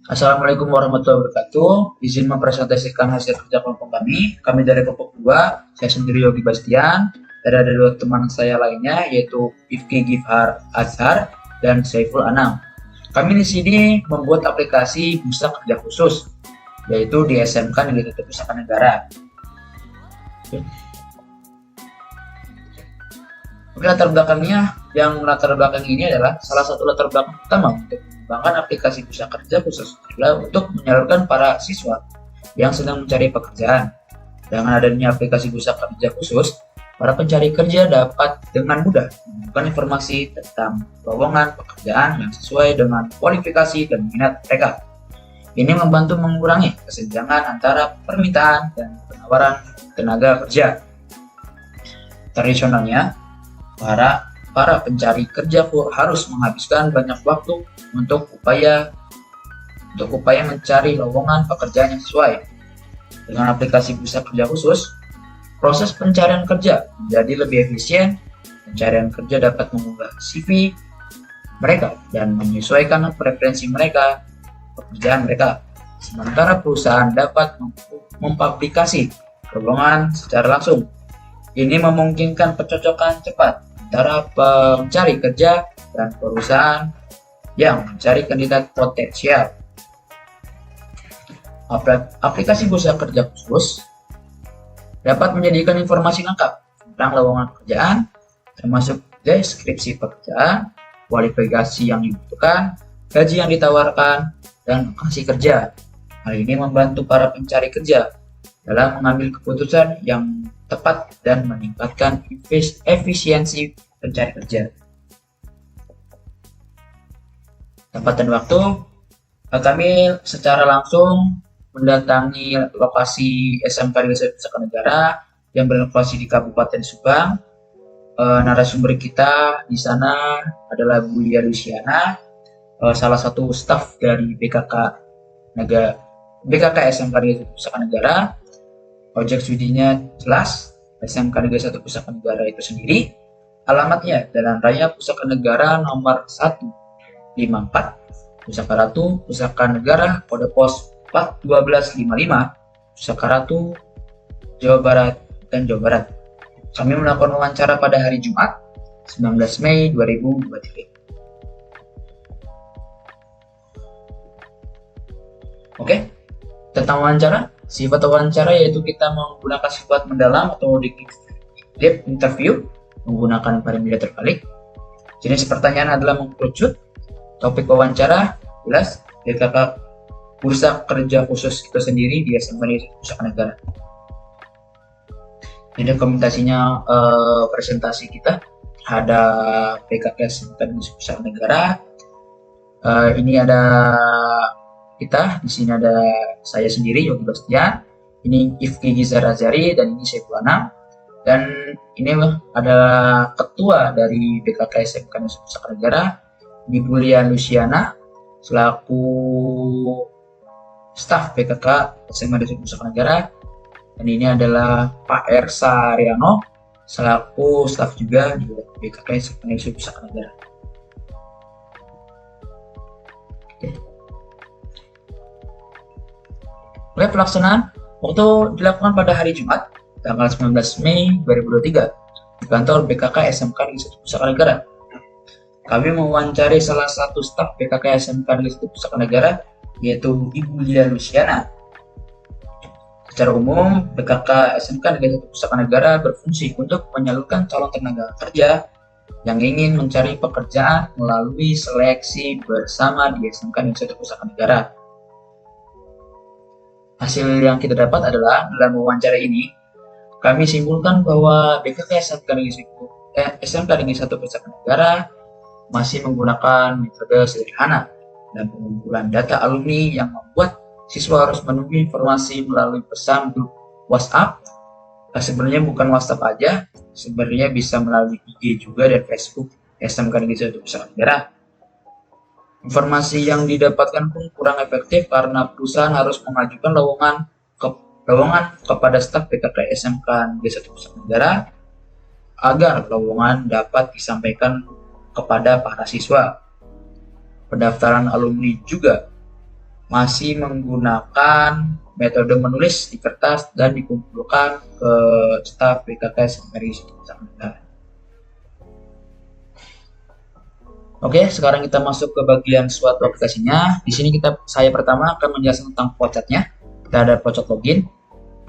Assalamualaikum warahmatullahi wabarakatuh. Izin mempresentasikan hasil kerja kelompok kami. Kami dari kelompok 2, saya sendiri Yogi Bastian, dan ada dua teman saya lainnya, yaitu Ifki Gifhar Azhar dan Saiful Anam. Kami di sini membuat aplikasi Bursa Kerja Khusus, yaitu di SMK Negeri 1 Pusaka Negara. Oke, latar belakang ini adalah salah satu latar belakang utama untuk mengembangkan aplikasi Bursa Kerja Khusus adalah untuk menyalurkan para siswa yang sedang mencari pekerjaan. Dengan adanya aplikasi Bursa Kerja Khusus, para pencari kerja dapat dengan mudah menemukan informasi tentang lowongan pekerjaan yang sesuai dengan kualifikasi dan minat mereka. Ini membantu mengurangi kesenjangan antara permintaan dan penawaran tenaga kerja. Tradisionalnya, para pencari kerja harus menghabiskan banyak waktu untuk upaya mencari lowongan pekerjaan yang sesuai. Dengan aplikasi Bursa Kerja Khusus, proses pencarian kerja menjadi lebih efisien. Pencarian kerja dapat mengunggah CV mereka dan menyesuaikan preferensi mereka pekerjaan mereka. Sementara perusahaan dapat mempublikasi lowongan secara langsung. Ini memungkinkan pencocokan cepat antara pencari kerja dan perusahaan yang mencari kandidat potensial. Aplikasi Bursa Kerja Khusus dapat menjadikan informasi lengkap tentang lowongan pekerjaan, termasuk deskripsi pekerjaan, kualifikasi yang dibutuhkan, gaji yang ditawarkan, dan lokasi kerja. Hal ini membantu para pencari kerja dalam mengambil keputusan yang tepat dan meningkatkan efisiensi pencari kerja. Tempat dan waktu, kami secara langsung mendatangi lokasi SMK Negeri 1 Pusaka Negara yang berlokasi di Kabupaten Subang. Narasumber kita di sana adalah Bu Lia Luciana, salah satu staf dari BKK SMK Negeri 1 Pusaka Negara. Objek studinya jelas, SMK Negeri 1 Pusaka Negara itu sendiri. Alamatnya Jalan Raya Pusaka Negara nomor 154, Pusaka Ratu, Pusaka Negara, kode pos 41255, Pusaka Ratu, Jawa Barat dan Jawa Barat. Kami melakukan wawancara pada hari Jumat, 19 Mei 2023. Oke, tentang wawancara. Sifat wawancara yaitu kita menggunakan sifat mendalam atau deep interview menggunakan parameter terbalik. Jenis pertanyaan adalah mengkerucut. Topik wawancara jelas BKK Bursa Kerja Khusus itu sendiri di SMK Negeri 1 Pusaka Negara. Ini dokumentasinya, presentasi kita terhadap BKK SMK Negeri 1 Pusaka Negara. Ini ada kita, di sini ada saya sendiri Yogi Bastian, ini Ifki Gizar Azari, dan ini Saiful Anam. Dan ini adalah ketua dari BKK SMK Negeri 1 Pusaka Negara, Ibu Lia Luciana, selaku staf BKK SMK Negeri 1 Pusaka Negara. Dan ini adalah Pak Ersa Riano, selaku staf juga di BKK SMK Negeri 1 Pusaka Negara. Oleh pelaksanaan waktu dilakukan pada hari Jumat, tanggal 19 Mei 2023 di kantor BKK SMK Negeri 1 Pusaka Negara. Kami mewawancari salah satu staf BKK SMK Negeri 1 Pusaka Negara, yaitu Ibu Lia Luciana. Secara umum, BKK SMK Negeri 1 Pusaka Negara berfungsi untuk menyalurkan calon tenaga kerja yang ingin mencari pekerjaan melalui seleksi bersama di SMK Negeri 1 Pusaka Negara. Hasil yang kita dapat adalah dalam wawancara ini, kami simpulkan bahwa BKK SMK Negeri 1 Pusaka Negara masih menggunakan metode sederhana dan pengumpulan data alumni yang membuat siswa harus menunggu informasi melalui pesan grup WhatsApp. Sebenarnya bukan WhatsApp aja, sebenarnya bisa melalui IG juga dan Facebook SMK Negeri 1 Pusaka Negara. Informasi yang didapatkan pun kurang efektif karena perusahaan harus mengajukan lowongan kepada staf BKK SMK Negeri 1 Pusaka Negara agar lowongan dapat disampaikan kepada para siswa. Pendaftaran alumni juga masih menggunakan metode menulis di kertas dan dikumpulkan ke staf BKKS dari Samarinda. Oke, sekarang kita masuk ke bagian suatu aplikasinya. Di sini saya pertama akan menjelaskan tentang flowchart-nya. Kita ada flowchart login.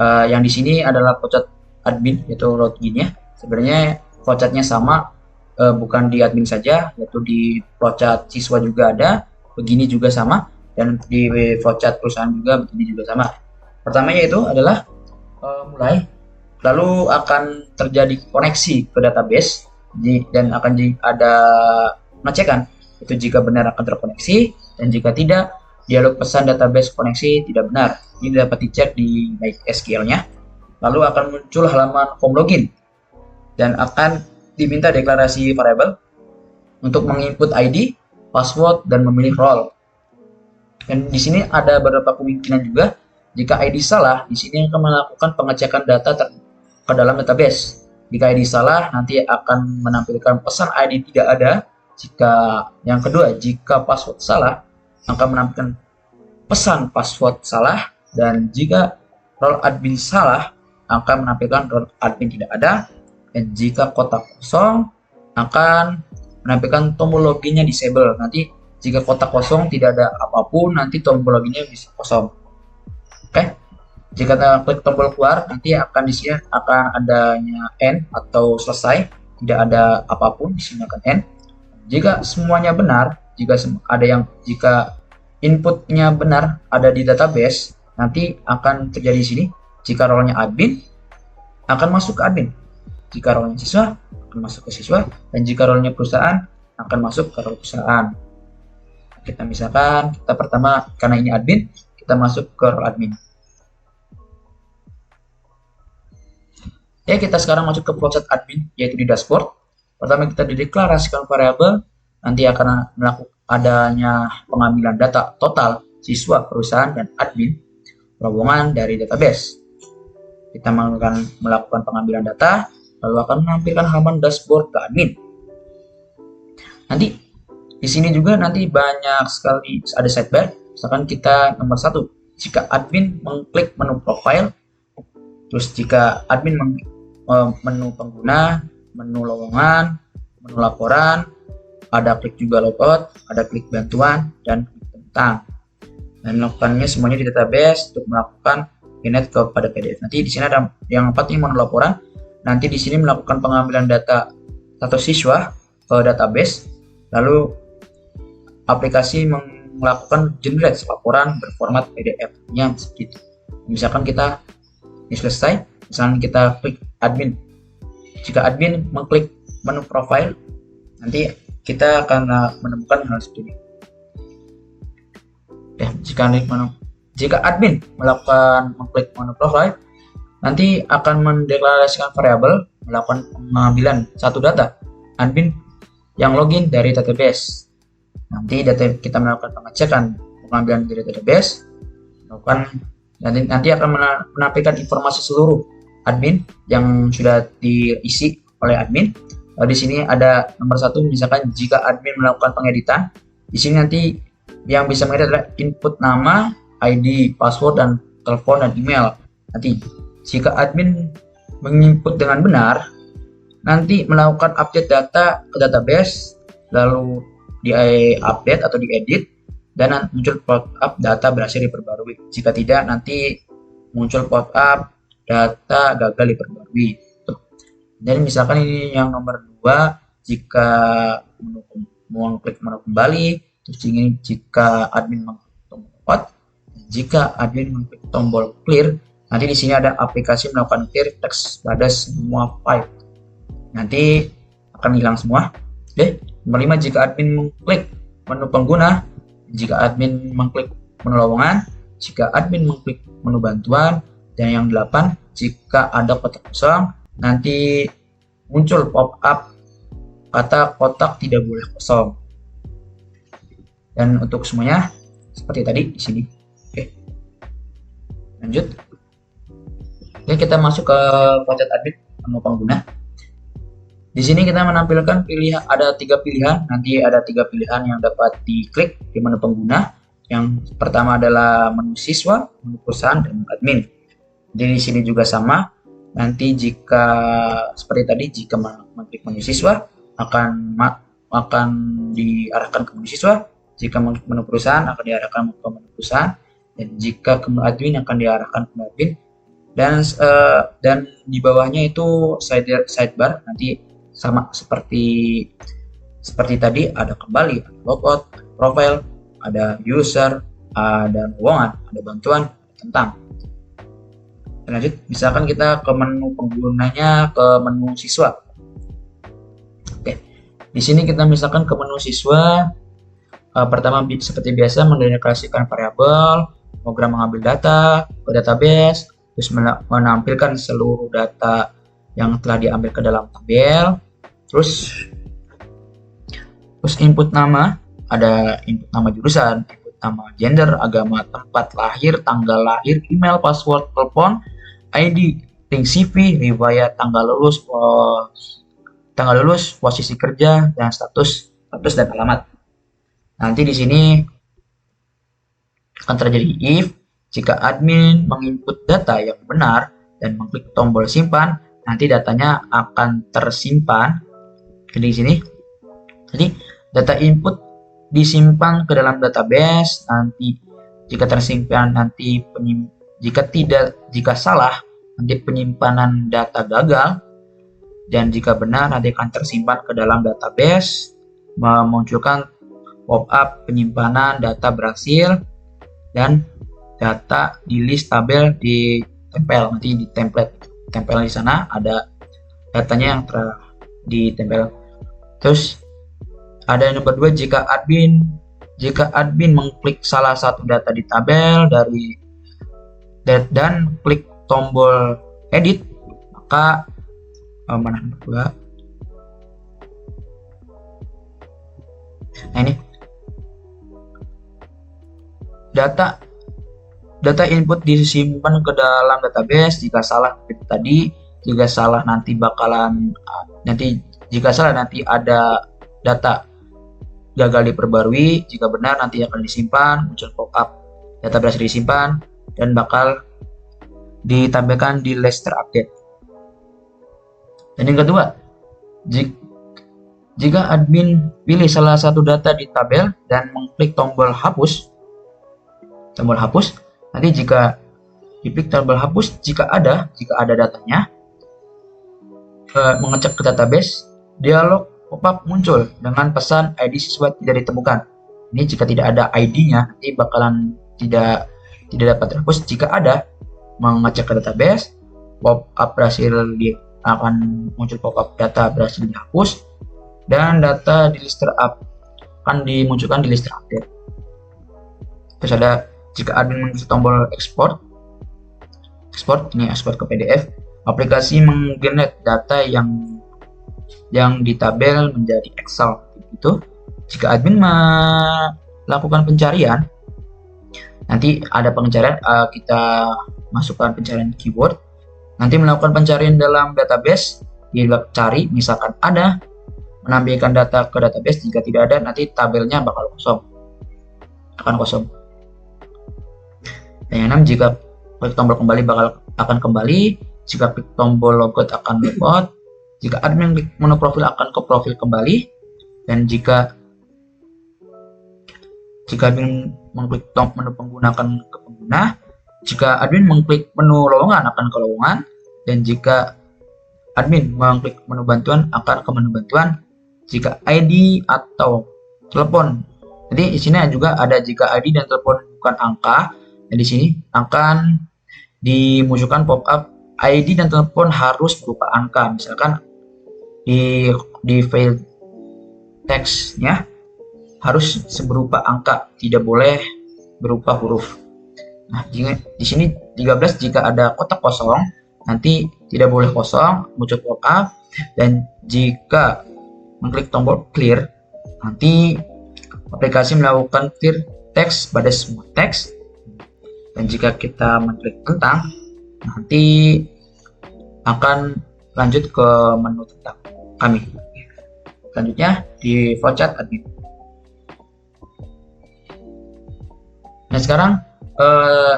Yang di sini adalah flowchart admin, yaitu loginnya. Sebenarnya flowchart-nya sama, bukan di admin saja, yaitu di flowchart siswa juga ada, begini juga sama, dan di flowchart perusahaan juga begini juga sama. Pertamanya itu adalah mulai, lalu akan terjadi koneksi ke database, dan akan ada pengecekan itu jika benar akan terkoneksi, dan jika tidak, dialog pesan database koneksi tidak benar. Ini dapat dicek di MySQL-nya. Lalu akan muncul halaman form login dan akan diminta deklarasi variabel untuk menginput ID, password, dan memilih role. Dan di sini ada beberapa kemungkinan juga. Jika ID salah, di sini akan melakukan pengecekan data ke dalam database. Jika ID salah, nanti akan menampilkan pesan ID tidak ada. Yang kedua, jika password salah, akan menampilkan pesan password salah, dan jika role admin salah, akan menampilkan role admin tidak ada, dan jika kotak kosong, akan menampilkan tombol loginnya disable. Nanti jika kotak kosong tidak ada apapun, nanti tombol loginnya bisa kosong. Oke, jika kita klik tombol keluar, nanti akan di sini akan adanya end atau selesai, tidak ada apapun, di sini akan end. Jika semuanya benar, jika inputnya benar ada di database, nanti akan terjadi di sini. Jika role-nya admin, akan masuk ke admin. Jika role-nya siswa, akan masuk ke siswa. Dan jika role-nya perusahaan, akan masuk ke role perusahaan. Kita misalkan, kita pertama, karena ini admin, kita masuk ke role admin. Ya, kita sekarang masuk ke flowchart admin, yaitu di dashboard. Pertama kita dideklarasikan variabel, nanti akan melakukan adanya pengambilan data total siswa, perusahaan, dan admin rombongan dari database. Kita melakukan pengambilan data, lalu akan menampilkan halaman dashboard ke admin. Nanti di sini juga nanti banyak sekali ada sidebar. Misalkan kita nomor 1, jika admin mengklik menu profile, terus jika admin menu pengguna, menu lowongan, menu laporan, ada klik juga logout, ada klik bantuan, dan klik tentang. Dan melakukannya semuanya di database untuk melakukan init kepada PDF. Nanti di sini ada yang 4 ini menu laporan. Nanti di sini melakukan pengambilan data satu siswa ke database, lalu aplikasi melakukan generate laporan berformat PDF-nya seperti itu. Misalkan kita ini selesai, misalkan kita klik admin. Jika admin mengklik menu profile, nanti kita akan menemukan hal seperti ini. Ya, jika admin mengklik menu profile, nanti akan mendeklarasikan variabel melakukan pengambilan satu data admin yang login dari database. Nanti kita melakukan pengecekan pengambilan dari database, nanti akan menampilkan informasi seluruh admin yang sudah diisi oleh admin. Di sini ada nomor 1, misalkan jika admin melakukan pengeditan, di sini nanti yang bisa mengedit adalah input nama, ID, password, dan telepon dan email. Nanti jika admin menginput dengan benar, nanti melakukan update data ke database, lalu di-update atau diedit, dan muncul pop-up data berhasil diperbarui. Jika tidak, nanti muncul pop-up data gagal diperbarui. Jadi misalkan ini yang nomor 2, jika mengklik menu kembali, terus ini jika admin mengklik tombol out, jika admin mengklik tombol clear, nanti di sini ada aplikasi melakukan clear teks pada semua file. Nanti akan hilang semua. Oke. Nomor 5, jika admin mengklik menu pengguna, jika admin mengklik menu lowongan, jika admin mengklik menu bantuan, dan yang 8, jika ada kotak kosong, nanti muncul pop-up kata kotak tidak boleh kosong. Dan untuk semuanya seperti tadi di sini. Oke. Lanjut. Oke, kita masuk ke flowchart admin menu pengguna. Di sini kita menampilkan pilihan, ada 3 pilihan. Nanti ada 3 pilihan yang dapat diklik di menu pengguna. Yang pertama adalah menu siswa, menu perusahaan, dan admin. Jadi di sini juga sama. Nanti jika seperti tadi, jika mengklik menu siswa akan diarahkan ke menu siswa. Jika menu perusahaan akan diarahkan ke menu perusahaan, dan jika ke menu admin akan diarahkan ke menu admin. Dan di bawahnya itu sidebar nanti sama seperti tadi, ada kembali, ada logout, profile, ada user, ada lowongan, ada bantuan, tentang. Lanjut, misalkan kita ke menu penggunanya, ke menu siswa. Oke, di sini kita misalkan ke menu siswa. Pertama seperti biasa mendeklarasikan variabel, program mengambil data ke database, terus menampilkan seluruh data yang telah diambil ke dalam tabel. Terus input nama, ada input nama jurusan, input nama gender, agama, tempat lahir, tanggal lahir, email, password, telepon, ID, link CV, riwayat tanggal lulus, posisi kerja, dan status dan alamat. Nanti di sini akan terjadi if jika admin menginput data yang benar dan mengklik tombol simpan, nanti datanya akan tersimpan. Jadi di sini, jadi data input disimpan ke dalam database. Nanti jika tersimpan, jika salah, nanti penyimpanan data gagal. Dan jika benar, nanti akan tersimpan ke dalam database, memunculkan pop-up penyimpanan data berhasil, dan data di list tabel ditempel. Nanti di tempel di sana ada datanya yang telah ditempel. Terus ada yang nomor 2, jika admin mengklik salah satu data di tabel dan klik tombol edit, maka mana nomor 2? Nah, ini data input disimpan ke dalam database. Jika salah nanti ada data gagal diperbarui. Jika benar, nanti akan disimpan, muncul pop-up data berhasil disimpan dan bakal ditampilkan di list terupdate. Dan yang kedua, jika admin pilih salah satu data di tabel dan mengklik tombol hapus, nanti jika diklik tombol hapus, jika ada datanya, mengecek ke database, dialog pop-up muncul dengan pesan ID siswa tidak ditemukan. Ini jika tidak ada ID-nya, nanti bakalan tidak dapat terhapus. Jika ada, mengecek ke database, pop-up akan muncul pop-up data berhasil dihapus, dan data di list akan dimunculkan di list terupdate. Terus ada jika admin mengisi tombol ekspor, ini ekspor ke PDF, aplikasi menggenerate data yang di tabel menjadi Excel. Itu jika admin melakukan pencarian, nanti ada pencarian, kita masukkan pencarian keyword, nanti melakukan pencarian dalam database, cari misalkan ada, menampilkan data ke database. Jika tidak ada, nanti tabelnya akan kosong. Dan yang 6, jika klik tombol kembali akan kembali, jika klik tombol logout akan logout, jika admin klik menu profil akan ke profil kembali, dan jika admin mengklik menu pengguna akan ke pengguna, jika admin mengklik menu lowongan akan ke lowongan, dan jika admin mengklik menu bantuan akan ke menu bantuan. Jika ID atau telepon, jadi di sini juga ada jika ID dan telepon bukan angka, dan di sini akan dimunculkan pop-up ID dan telepon harus berupa angka. Misalkan di file teksnya harus berupa angka, tidak boleh berupa huruf. Nah, di sini 13, jika ada kotak kosong, nanti tidak boleh kosong, muncul pop-up. Dan jika mengklik tombol clear, nanti aplikasi melakukan clear teks pada semua teks. Dan jika kita mengklik tentang, nanti akan lanjut ke menu tentang kami. Selanjutnya di flowchart admin. Nah sekarang eh,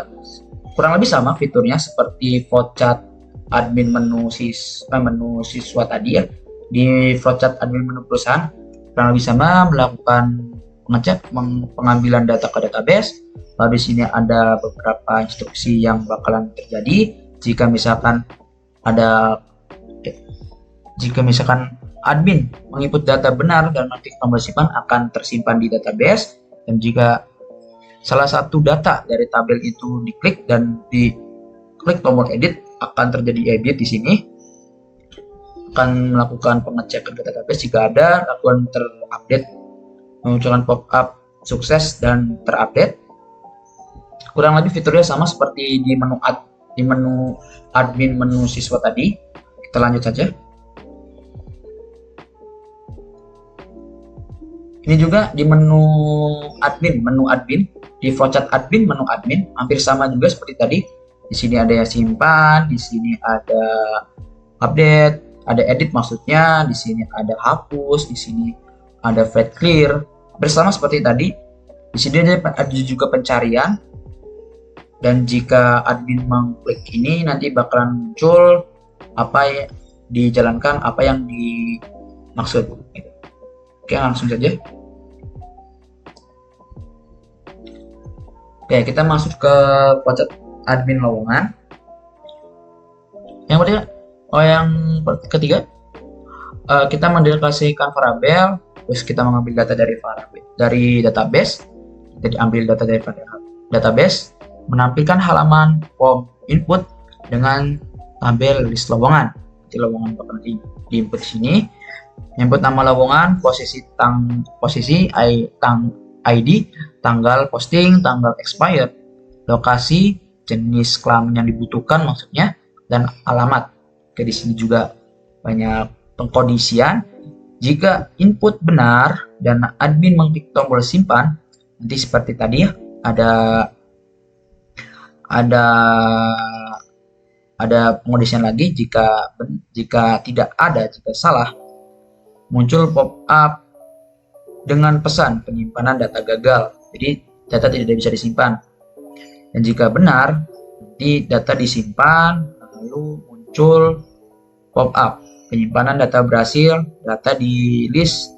kurang lebih sama fiturnya seperti flowchart admin menu siswa tadi ya. Di flowchart admin menu perusahaan kurang lebih sama, melakukan pengambilan data ke database. Lalu di sini ada beberapa instruksi yang bakalan terjadi jika misalkan ada jika misalkan admin menginput data benar dan mengklik tombol simpan akan tersimpan di database, dan jika salah satu data dari tabel itu diklik dan diklik tombol edit akan terjadi edit di sini, akan melakukan pengecekan ke database jika ada, lakukan terupdate, memunculkan pop-up sukses dan terupdate. Kurang lebih fiturnya sama seperti di menu admin menu siswa tadi. Kita lanjut saja. Ini juga di menu admin, di flowchart admin, menu admin hampir sama juga seperti tadi. Di sini ada yang simpan, di sini ada update, ada edit maksudnya, di sini ada hapus, di sini ada file clear. Bersama seperti tadi. Di sini ada juga pencarian. Dan jika admin mengklik ini nanti bakalan muncul apa yang dijalankan, apa yang dimaksud. Oke, langsung saja. Oke, kita masuk ke flowchart admin lowongan. Yang ketiga, kita mendeklarasikan variabel, terus kita mengambil data dari database. Kita diambil data dari database, menampilkan halaman form input dengan tabel list lowongan. Nanti lowongan bakal diinput di sini. Input nama lowongan, posisi, ID, tanggal posting, tanggal expired, lokasi, jenis kelamin yang dibutuhkan maksudnya, dan alamat. Oke, di sini juga banyak pengkondisian. Jika input benar dan admin mengklik tombol simpan, nanti seperti tadi ya, ada pengkondisian lagi. Jika tidak ada, jika salah, muncul pop-up dengan pesan penyimpanan data gagal. Jadi data tidak bisa disimpan. Dan jika benar, nanti data disimpan, lalu muncul pop-up penyimpanan data berhasil, data di list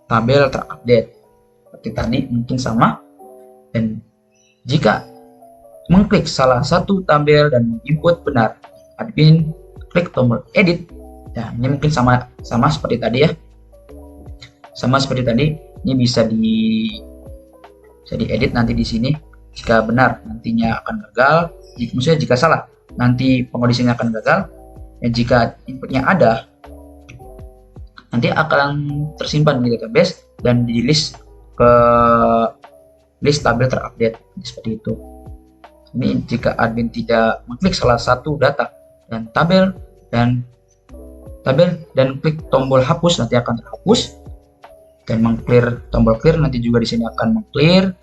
tabel terupdate. Seperti tadi mungkin sama. Dan jika mengklik salah satu tabel dan input benar, admin klik tombol edit. Nah, ini mungkin sama seperti tadi ya. Sama seperti tadi, ini bisa diedit nanti di sini. Jika benar, nantinya akan gagal. Jika salah, nanti pengkondisinya akan gagal. Dan jika inputnya ada, nanti akan tersimpan di database dan di list ke list tabel terupdate seperti itu. Ini jika admin tidak mengklik salah satu data dan tabel dan klik tombol hapus, nanti akan terhapus. Dan mengclear tombol clear, nanti juga di sini akan mengclear.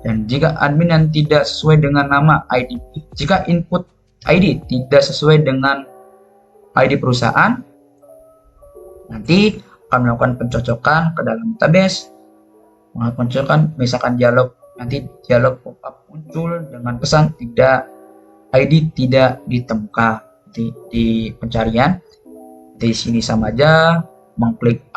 Dan jika admin yang tidak sesuai dengan nama ID, jika input ID tidak sesuai dengan ID perusahaan, nanti akan melakukan pencocokan ke dalam database. Melakukan pencocokan, misalkan nanti dialog pop-up muncul dengan pesan ID tidak ditemukan. Di pencarian di sini sama aja,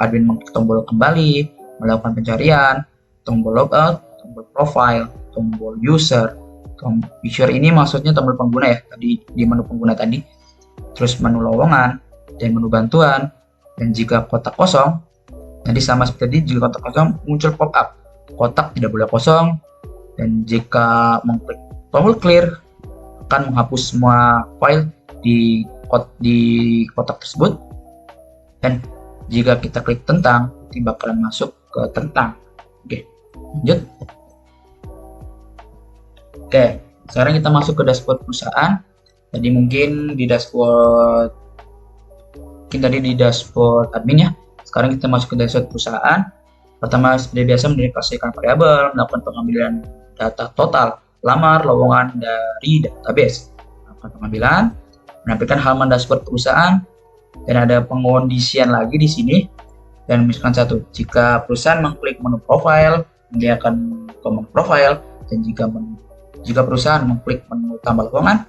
admin mengklik tombol kembali, melakukan pencarian, tombol logout, tombol profile, tombol user. User ini maksudnya tombol pengguna ya, tadi di menu pengguna tadi. Terus menu lowongan dan menu bantuan. Dan jika kotak kosong, nanti sama seperti tadi, jika kotak kosong muncul pop-up, kotak tidak boleh kosong. Dan jika mengklik tombol clear, akan menghapus semua file di kotak tersebut. Dan jika kita klik tentang, nanti bakalan masuk ke tentang. Oke, lanjut. Oke, sekarang kita masuk ke dashboard perusahaan. Jadi mungkin di dashboard admin ya. Sekarang kita masuk ke dashboard perusahaan. Pertama, seperti biasa, mendeklarasikan variabel, melakukan pengambilan data total lamar lowongan dari database. Melakukan pengambilan, menampilkan halaman dashboard perusahaan, dan ada pengkondisian lagi di sini. Dan misalkan jika perusahaan mengklik menu profile, dia akan ke menu profile. Dan jika perusahaan mengklik menu tambah lowongan,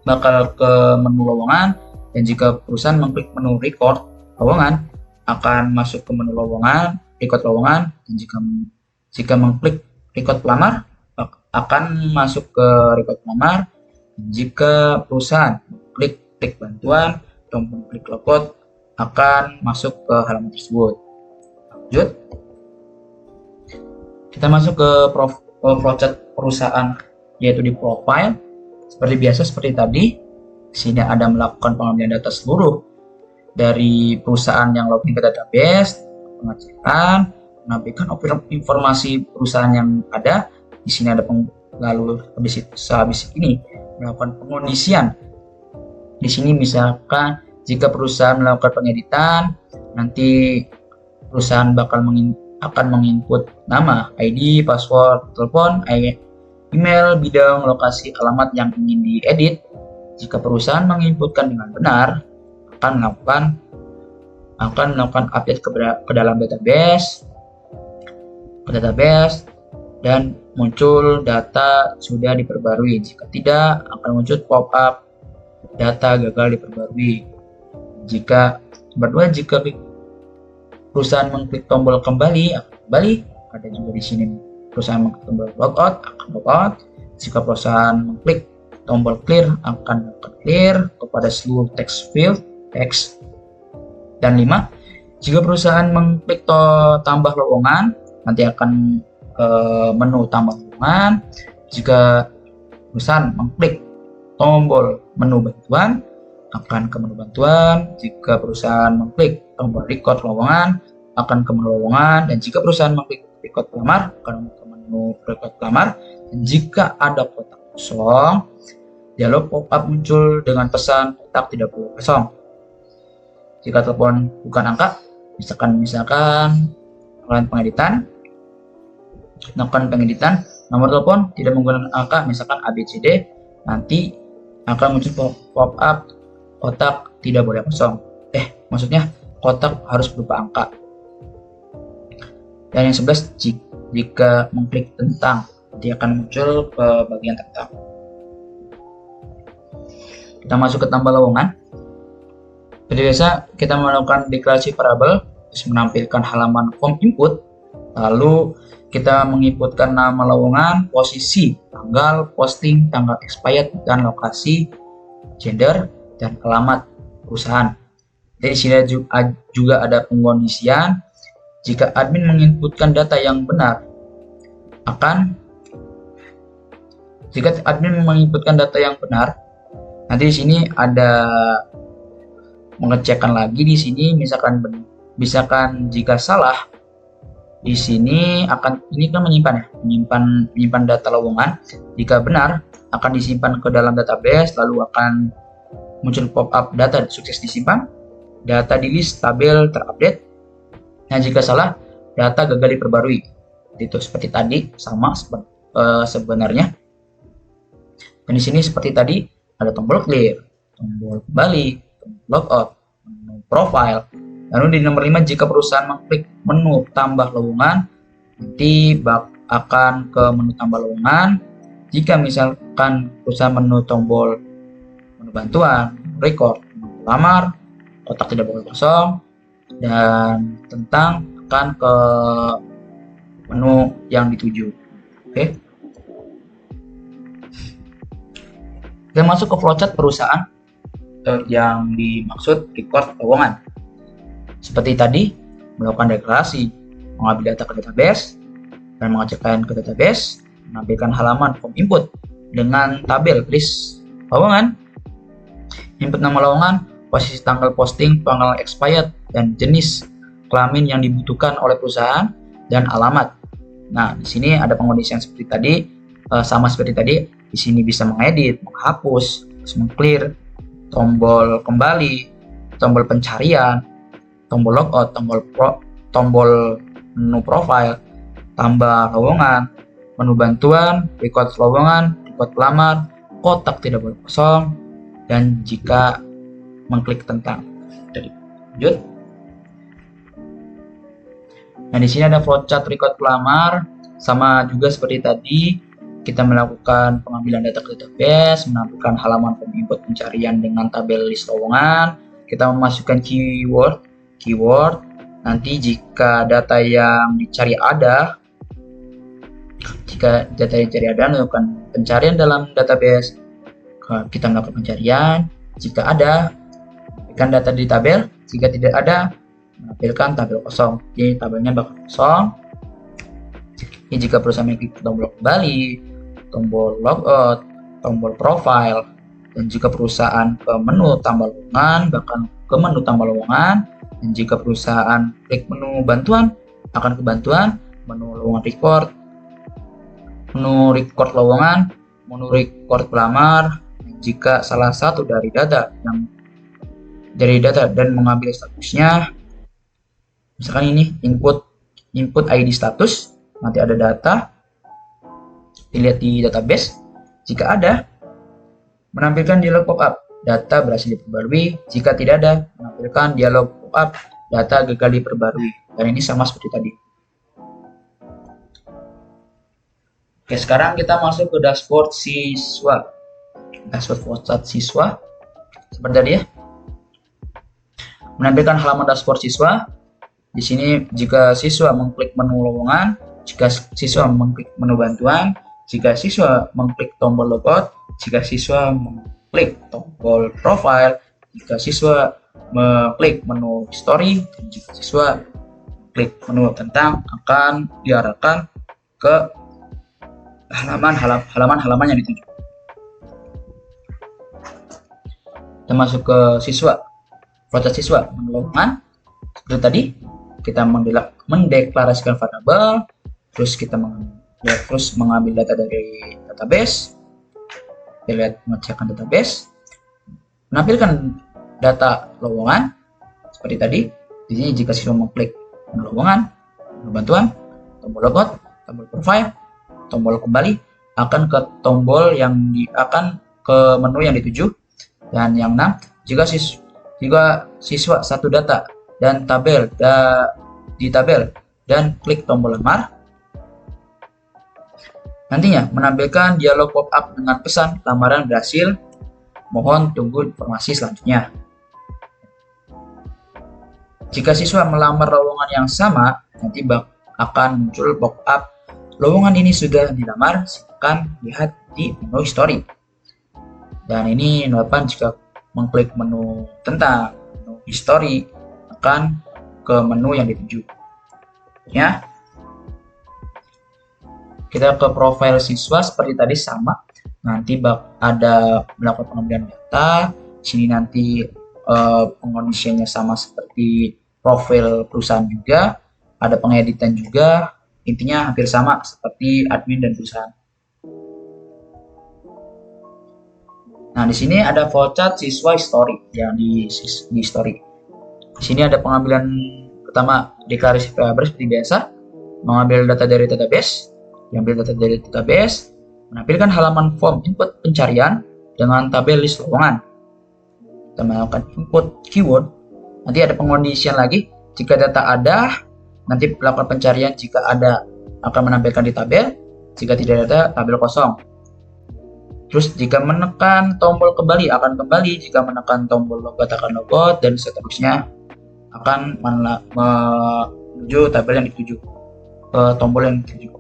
bakal ke menu lowongan. Dan jika perusahaan mengklik menu record lowongan, akan masuk ke menu lowongan, record lowongan. Dan jika mengklik record pelamar, akan masuk ke record pelamar. Jika perusahaan klik bantuan, tombol klik logout akan masuk ke halaman tersebut. Lanjut, kita masuk ke flowchart perusahaan, yaitu di profile. Seperti biasa, seperti tadi, di sini ada melakukan pengambilan data seluruh dari perusahaan yang login ke database, pengecekan, menampilkan informasi perusahaan yang ada. Di sini ada lalu habis ini melakukan pengondisian. Di sini misalkan jika perusahaan melakukan pengeditan, nanti perusahaan akan menginput nama, ID, password, telepon, email, bidang, lokasi, alamat yang ingin diedit. Jika perusahaan menginputkan dengan benar, akan melakukan update ke dalam database, dan muncul data sudah diperbarui. Jika tidak, akan muncul pop-up data gagal diperbarui. Jika perusahaan mengklik tombol kembali, akan kembali. Ada juga di sini perusahaan mengklik tombol logout, akan logout. Jika perusahaan mengklik tombol clear, akan clear kepada seluruh text field text. Dan 5, jika perusahaan mengklik tambah lowongan, nanti akan menu tambah lowongan. Jika perusahaan mengklik tombol menu bantuan, akan ke menu bantuan. Jika perusahaan mengklik tombol record lowongan, akan ke menu lowongan. Dan jika perusahaan mengklik record pelamar, akan ke menu record pelamar. Dan jika ada kotak kosong, dialog pop-up muncul dengan pesan kotak tidak boleh kosong. Jika telepon bukan angka, misalkan melakukan pengeditan, nomor telepon tidak menggunakan angka, misalkan ABCD, nanti akan muncul pop-up kotak tidak boleh kosong. Maksudnya kotak harus berupa angka. Dan yang 11, jika mengklik tentang, nanti akan muncul ke bagian tentang. Kita masuk ke tambah lowongan. Seperti biasa, kita melakukan deklarasi variabel, terus menampilkan halaman form input, lalu kita menginputkan nama lowongan, posisi, tanggal posting, tanggal expired, dan lokasi, gender, dan alamat perusahaan. Jadi di sini juga ada pengkondisian. Jika admin menginputkan data yang benar, nanti di sini ada mengecekkan lagi. Di sini misalkan jika salah, di sini ini kan menyimpan data lowongan. Jika benar, akan disimpan ke dalam database, lalu akan muncul pop-up data sukses disimpan, data di list tabel terupdate. Nah, jika salah, data gagal diperbarui. Itu seperti tadi, sama sebenarnya. Dan di sini seperti tadi ada tombol clear, tombol kembali, tombol logout, menu profile. Lalu di nomor 5, jika perusahaan mengklik menu tambah lowongan, nanti akan ke menu tambah lowongan. Jika misalkan perusahaan menu tombol menu bantuan, record, menu pelamar, kotak tidak boleh kosong, dan tentang akan ke menu yang dituju. Oke. Kita masuk ke flowchart perusahaan yang dimaksud record lowongan. Seperti tadi, melakukan deklarasi, mengambil data ke database, dan mengecekkan ke database, menampilkan halaman form input dengan tabel list lowongan, input nama lowongan, posisi tanggal posting, tanggal expired, dan jenis kelamin yang dibutuhkan oleh perusahaan, dan alamat. Nah, di sini ada pengkondisian seperti tadi, sama seperti tadi. Di sini bisa mengedit, menghapus, mengclear, tombol kembali, tombol pencarian, tombol logout, tombol menu profile, tambah lowongan, menu bantuan, record lowongan, record pelamar, kotak tidak boleh kosong, dan jika mengklik tentang. Jadi, lanjut. Nah, di sini ada flowchart record pelamar, sama juga seperti tadi. kita melakukan pengambilan data ke database, menampilkan halaman form input pencarian dengan tabel list lowongan, kita memasukkan keyword. Nanti jika data yang dicari ada, melakukan pencarian dalam database, kita melakukan pencarian. Jika ada, menampilkan data di tabel. Jika tidak ada, menampilkan tabel kosong. Jadi tabelnya bakal kosong. Ini jika perusahaan mengklik tombol kembali, tombol logout, tombol profile, dan jika perusahaan ke menu tambah lowongan, bahkan ke menu tambah lowongan, dan jika perusahaan klik menu bantuan, akan ke bantuan, menu lowongan record, menu record lowongan, menu record pelamar. Jika salah satu dari data dan mengambil statusnya, misalkan ini input ID status, nanti ada data, dilihat di database. Jika ada, menampilkan dialog pop-up, data berhasil diperbarui. Jika tidak ada, menampilkan dialog pop-up, data gagal diperbarui. Dan ini sama seperti tadi. Oke, sekarang kita masuk ke dashboard siswa. Dashboard Vocat siswa seperti tadi ya. Menampilkan halaman dashboard siswa. Di sini jika siswa mengklik menu lowongan, jika siswa mengklik menu bantuan, jika siswa mengklik tombol logout, jika siswa mengklik tombol profile, jika siswa mengklik menu history, dan jika siswa klik menu tentang, akan diarahkan ke halaman yang dituju. Kita masuk ke siswa, Vocat siswa, menu lowongan. Seperti tadi, kita mendeklarasikan variabel, terus kita mengambil data dari database, kita mengecekkan database, menampilkan data lowongan seperti tadi. Di sini jika siswa mengklik menu lowongan, menu bantuan, tombol logout, tombol profile, tombol kembali, akan ke tombol yang akan ke menu yang dituju. Dan yang 6, jika siswa satu data dan di tabel dan klik tombol lamar, nantinya menampilkan dialog pop-up dengan pesan lamaran berhasil, mohon tunggu informasi selanjutnya. Jika siswa melamar lowongan yang sama, nanti akan muncul pop-up lowongan ini sudah dilamar, silakan lihat di menu history. Dan ini 8, jika mengklik menu tentang menu history, akan ke menu yang dituju. Ya. Kita ke profil siswa seperti tadi sama. Nanti ada melakukan pengambilan data. Sini nanti pengondisiannya sama seperti profil perusahaan juga. Ada pengeditan juga. Intinya hampir sama seperti admin dan perusahaan. Nah, di sini ada Vocat siswa history yang di history. Di sini ada pengambilan pertama, deklarasi variabel seperti biasa, mengambil data dari database, menampilkan halaman form input pencarian dengan tabel list lowongan. Kita melakukan input keyword, nanti ada pengondisian lagi. Jika data ada, nanti melakukan pencarian. Jika ada, akan menampilkan di tabel. Jika tidak ada, tabel kosong. Terus jika menekan tombol kembali akan kembali, jika menekan tombol logout akan logout, dan seterusnya akan menuju tabel yang dituju, tombol yang dituju.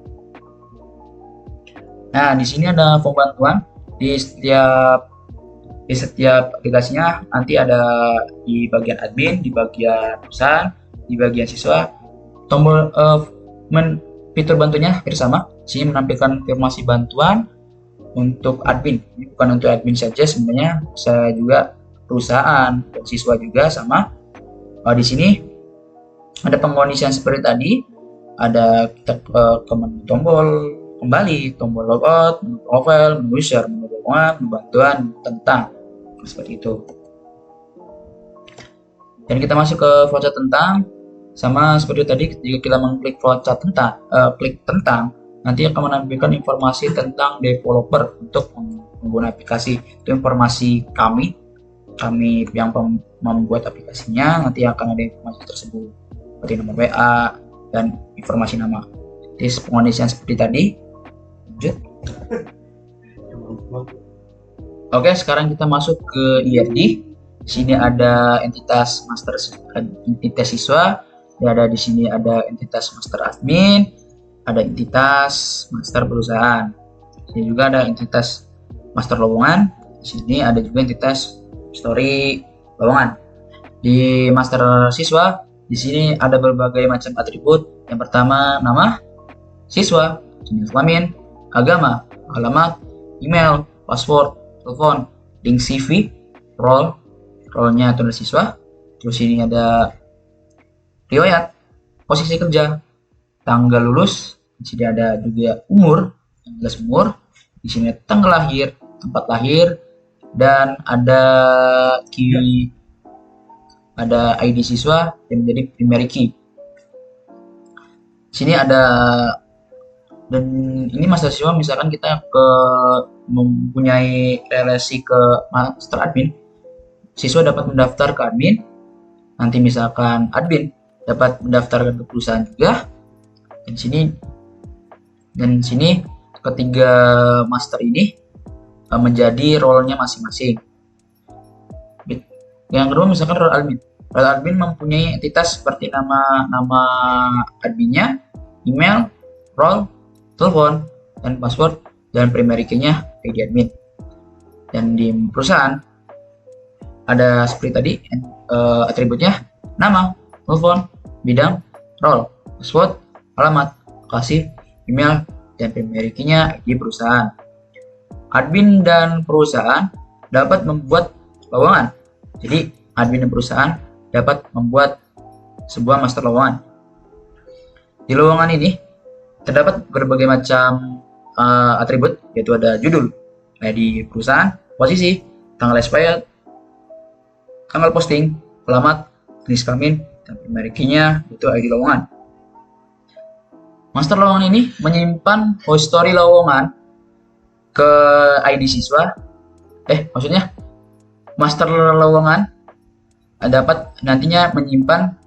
Nah, di sini ada form bantuan di setiap aplikasinya. Nanti ada di bagian admin, di bagian perusahaan, di bagian siswa. Tombol fitur bantunya hampir sama. Sini menampilkan informasi bantuan untuk admin. Ini bukan untuk admin saja, sebenarnya saya juga perusahaan dan siswa juga sama. Di sini ada pengkondisian seperti tadi. Ada kita ke menu tombol kembali, tombol logout, menu profile, menu user, menu lowongan, menu bantuan, tentang, seperti itu. Dan kita masuk ke Vocat tentang, sama seperti tadi. Jika kita mengklik Vocat tentang, klik tentang, nanti akan menampilkan informasi tentang developer untuk pengguna aplikasi. Itu informasi kami yang membuat aplikasinya. Nanti akan ada informasi tersebut seperti nomor WA dan informasi nama. Jadi pengondisian seperti tadi. Lanjut. Oke, sekarang kita masuk ke IRD. Di sini ada entitas master, entitas siswa. Ada di sini ada entitas master admin, ada entitas master perusahaan. Di sini juga ada entitas master lowongan. Di sini ada juga entitas story lowongan. Di master siswa, di sini ada berbagai macam atribut. Yang pertama, nama siswa, jenis kelamin, agama, alamat, email, password, telepon, link CV, role-nya tulis siswa. Terus ini ada riwayat, posisi kerja, tanggal lulus. Di sini ada juga umur, jelas umur. Di sini tanggal lahir, tempat lahir, dan ada ID siswa yang menjadi primary key. Di sini ada, dan ini master siswa misalkan kita mempunyai relasi ke master admin, siswa dapat mendaftar ke admin. Nanti misalkan admin dapat mendaftarkan ke perusahaan juga. Dan sini ketiga master ini menjadi role-nya masing-masing. Yang kedua misalkan role admin. Role admin mempunyai entitas seperti nama adminnya, email, role, telepon, dan password, dan primary key-nya ID admin. Dan di perusahaan ada seperti tadi atributnya nama, telepon, bidang, role, password, alamat, lokasi, email, dan primary key-nya ID perusahaan. Admin dan perusahaan dapat membuat lowongan. Jadi admin dan perusahaan dapat membuat sebuah master lowongan. Di lowongan ini terdapat berbagai macam atribut, yaitu ada judul, ID perusahaan, posisi, tanggal expired, tanggal posting, alamat, jenis kelamin, dan primary key-nya itu ID lowongan. Master lowongan ini menyimpan history lowongan ke ID siswa. Maksudnya master lowongan dapat nantinya menyimpan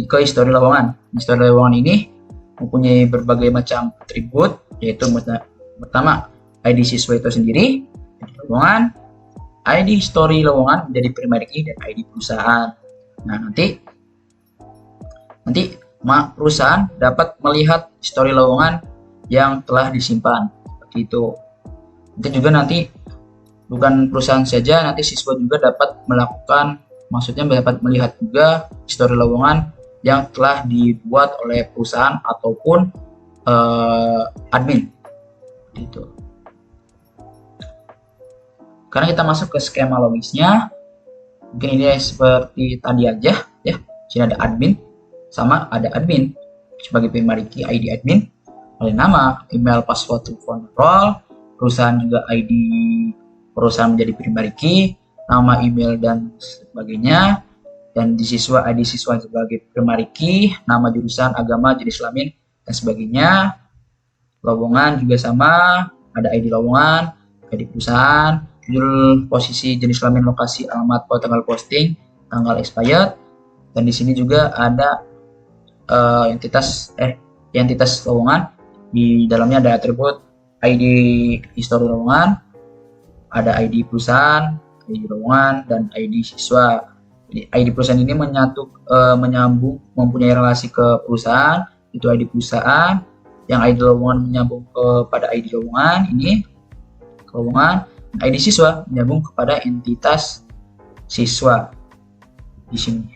ke history lowongan. History lowongan ini mempunyai berbagai macam atribut, yaitu pertama ID siswa itu sendiri, ID lowongan, ID history lowongan menjadi primary key, dan ID perusahaan. Nah, nanti perusahaan dapat melihat history lowongan yang telah disimpan seperti itu. Itu juga nanti bukan perusahaan saja, nanti siswa juga dapat melihat juga history lowongan yang telah dibuat oleh perusahaan ataupun admin. Gitu. Karena kita masuk ke skema logisnya, mungkin ini seperti tadi aja ya. Sini ada admin, sama ada admin sebagai primary key ID admin, oleh nama, email, password, telepon, role, perusahaan juga ID perusahaan menjadi primary key, nama, email, dan sebagainya. Dan di siswa ID siswa sebagai primary key, nama, jurusan, agama, jenis kelamin, dan sebagainya. Lowongan juga sama, ada ID lowongan, ID perusahaan, judul, posisi, jenis kelamin, lokasi, alamat, tanggal posting, tanggal expired. Dan di sini juga ada entitas lowongan. Di dalamnya ada atribut ID history lowongan, ada ID perusahaan, ID lowongan, dan ID siswa. Jadi ID perusahaan ini menyambung, mempunyai relasi ke perusahaan, itu ID perusahaan. Yang ID lowongan menyambung kepada ID lowongan, ini lowongan. ID siswa menyambung kepada entitas siswa di sini.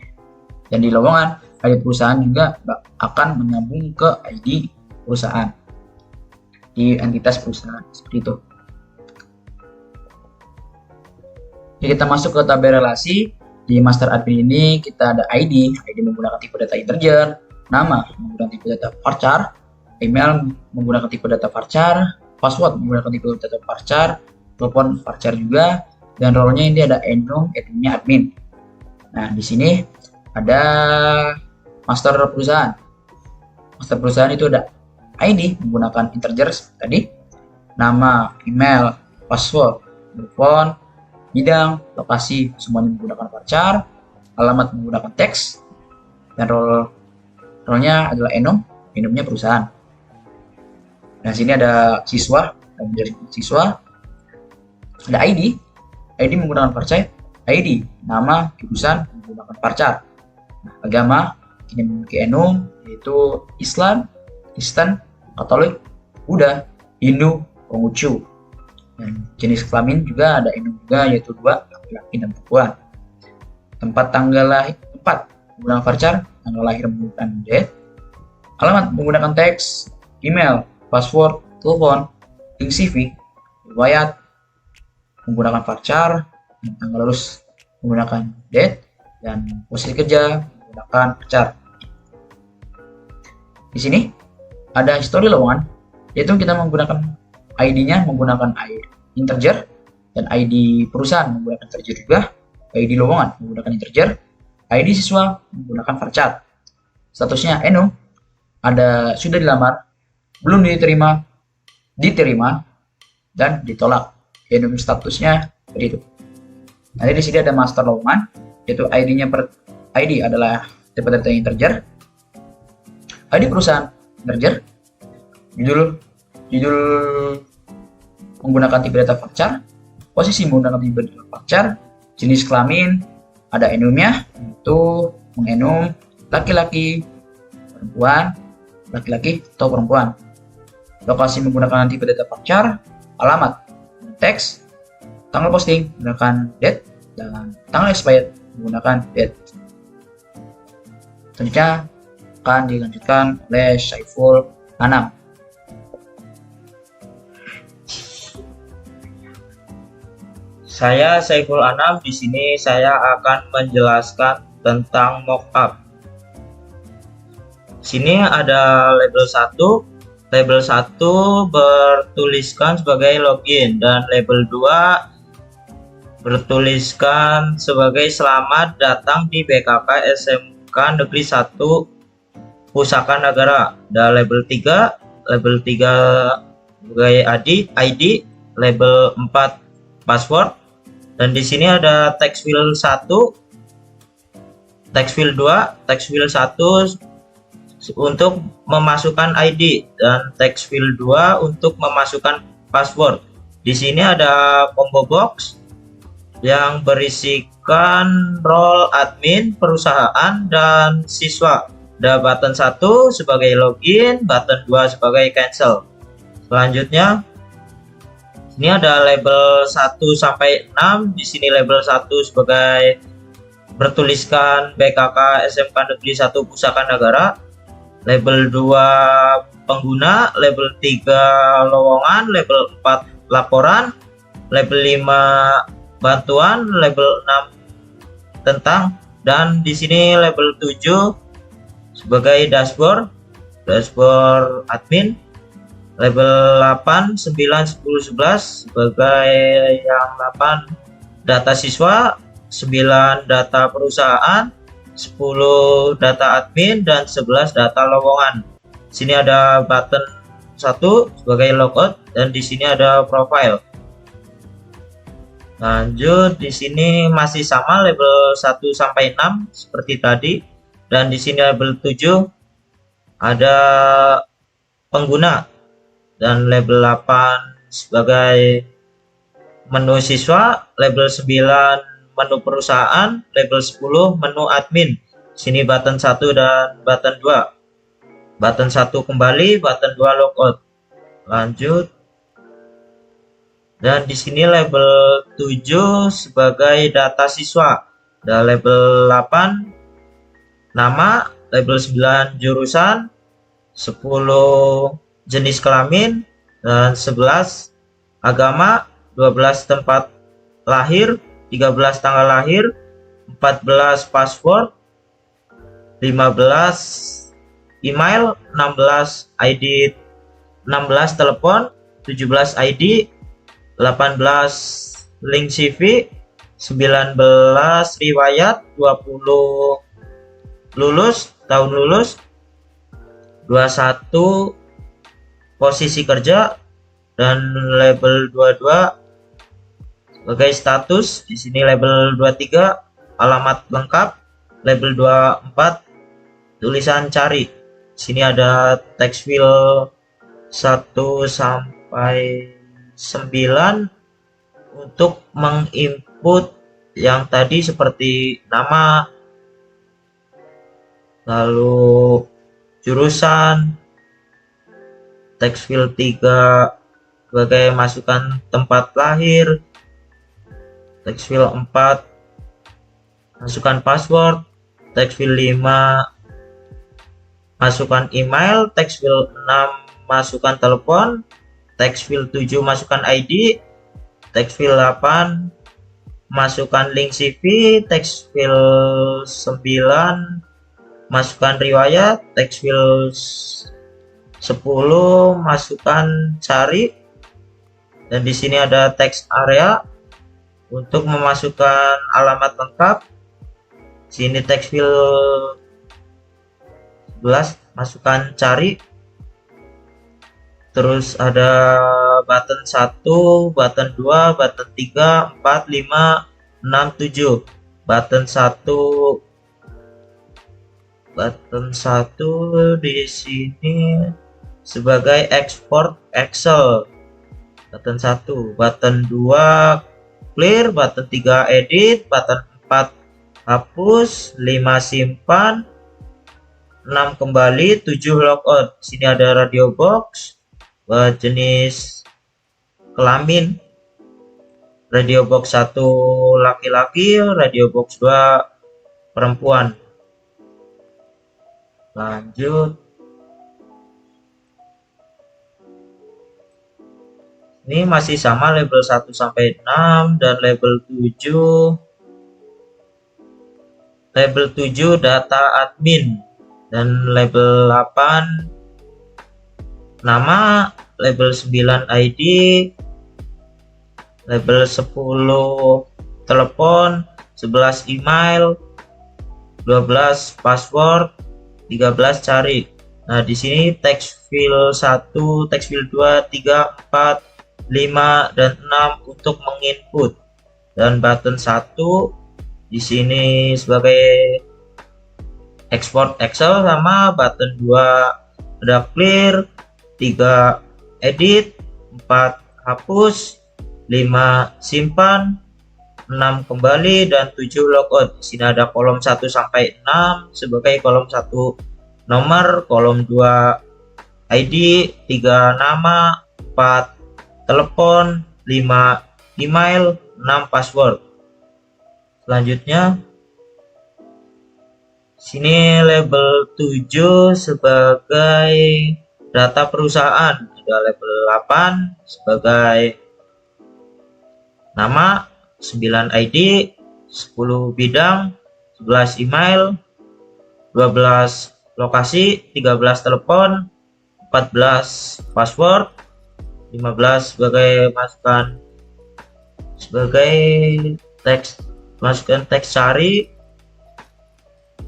Dan di lowongan, ID perusahaan juga akan menyambung ke ID perusahaan di entitas perusahaan, seperti itu. Jadi kita masuk ke tabel relasi. Di master admin ini kita ada ID menggunakan tipe data integer, nama menggunakan tipe data varchar, email menggunakan tipe data varchar, password menggunakan tipe data varchar, telepon varchar juga, dan role-nya ini ada adminnya admin. Nah, di sini ada master perusahaan. Master perusahaan itu ada ID menggunakan integer tadi, nama, email, password, telepon, bidang, lokasi semuanya menggunakan varchar, alamat menggunakan teks, dan role-nya adalah enumnya perusahaan. Nah, sini ada siswa dan menjadi siswa. Ada ID menggunakan varchar, ID nama jurusan menggunakan varchar. Nah, agama ini memiliki enum, yaitu Islam, Kristen, Katolik, Buddha, Hindu, Konghucu. Dan jenis kelamin juga ada enum juga, yaitu 2, laki-laki dan perempuan. Tempat tanggal lahir 4 menggunakan varchar, tanggal lahir menggunakan date. Alamat menggunakan teks, email, password, telepon, link CV, riwayat menggunakan varchar, dan tanggal lulus menggunakan date, dan posisi kerja menggunakan varchar. Di sini ada histori lowongan, yaitu kita menggunakan ID-nya menggunakan integer, dan ID perusahaan menggunakan integer juga, ID lowongan menggunakan integer, ID siswa menggunakan varchar. Statusnya enum, ada sudah dilamar, belum diterima, diterima, dan ditolak. Enum statusnya seperti itu. Nanti di sini ada master lowongan, yaitu ID-nya ID adalah tipe data integer, ID perusahaan integer, judul menggunakan tipe data varchar, posisi menggunakan tipe data varchar, jenis kelamin ada enumnya, yaitu mengenum laki-laki, perempuan, laki-laki atau perempuan. Lokasi menggunakan tipe data varchar, alamat, teks, tanggal posting menggunakan date, dan tanggal expired menggunakan date. Selanjutnya akan dilanjutkan oleh Saiful Anam. Saya Saiful Anam. Di sini saya akan menjelaskan tentang mockup. Sini ada label 1. Label 1 bertuliskan sebagai login, dan label 2 bertuliskan sebagai selamat datang di BKK SMK Negeri 1 Pusaka Nagara. Dan label 3 sebagai ID, label 4 password. Dan di sini ada text field 1, text field 2, text field 1 untuk memasukkan ID, dan text field 2 untuk memasukkan password. Di sini ada combo box yang berisikan role admin, perusahaan, dan siswa. Ada button 1 sebagai login, button 2 sebagai cancel. Selanjutnya ini ada label 1 sampai 6. Di sini label 1 sebagai bertuliskan BKK SMK Negeri 1 Pusaka Nagara. Label 2 pengguna, label 3 lowongan, label 4 laporan, label 5 bantuan, label 6 tentang, dan di sini label 7 sebagai dashboard admin, label 8, 9, 10, 11 sebagai yang 8 data siswa, 9 data perusahaan, 10 data admin, dan 11 data lowongan. Sini ada button 1 sebagai logout, dan di sini ada profile. Lanjut, di sini masih sama label 1 sampai 6 seperti tadi, dan di sini label 7 ada pengguna, dan label 8 sebagai menu siswa, label 9 menu perusahaan, label 10 menu admin. Sini button 1 dan button 2. Button 1 kembali, button 2 logout. Lanjut. Dan di sini label 7 sebagai data siswa. Dan label 8 nama, label 9 jurusan, 10 jenis kelamin, dan 11 agama, 12 tempat lahir, 13 tanggal lahir, 14 password, 15 email, 16 ID, 16 telepon, 17 ID, 18 link CV, 19 riwayat, 20 lulus, tahun lulus, 21 posisi kerja, dan label 22 sebagai status. Di sini label 23 alamat lengkap, label 24 tulisan cari. Di sini ada text field 1 sampai 9 untuk menginput yang tadi seperti nama, lalu jurusan. Text field 3 sebagai masukan tempat lahir. Text field 4 masukkan password. Text field 5 masukkan email. Text field 6 masukkan telepon. Text field 7 masukkan ID. Text field 8 masukkan link CV. Text field 9 masukkan riwayat. Text field 10 masukkan cari, dan di sini ada text area untuk memasukkan alamat lengkap. Sini text field 11 masukkan cari. Terus ada button 1, button 2, button 3, 4, 5, 6, 7. Button 1 di sini sebagai export Excel. Button 1, button 2 clear, button 3 edit, button 4 hapus, 5 simpan, 6 kembali, 7 logout. Sini ada radio box buat jenis kelamin. Radio box 1 laki-laki, radio box 2 perempuan. Lanjut. Ini masih sama label 1 sampai 6 dan label 7. Label 7 data admin dan label 8 nama, label 9 ID, label 10 telepon, 11 email, 12 password, 13 cari. Nah, di sini text field 1, text field 2, 3, 4, 5 dan 6 untuk menginput, dan button 1 di sini sebagai export Excel, sama button 2 ada clear, 3 edit, 4 hapus, 5 simpan, 6 kembali, dan 7 logout. Di sini ada kolom 1 sampai 6 sebagai kolom 1 nomor, kolom 2 ID, 3 nama, 4 telepon, 5 email, 6 password. Selanjutnya sini label 7 sebagai data perusahaan, ada label 8 sebagai nama, 9 ID, 10 bidang, 11 email, 12 lokasi, 13 telepon, 14 password, 15 sebagai masukkan teks cari,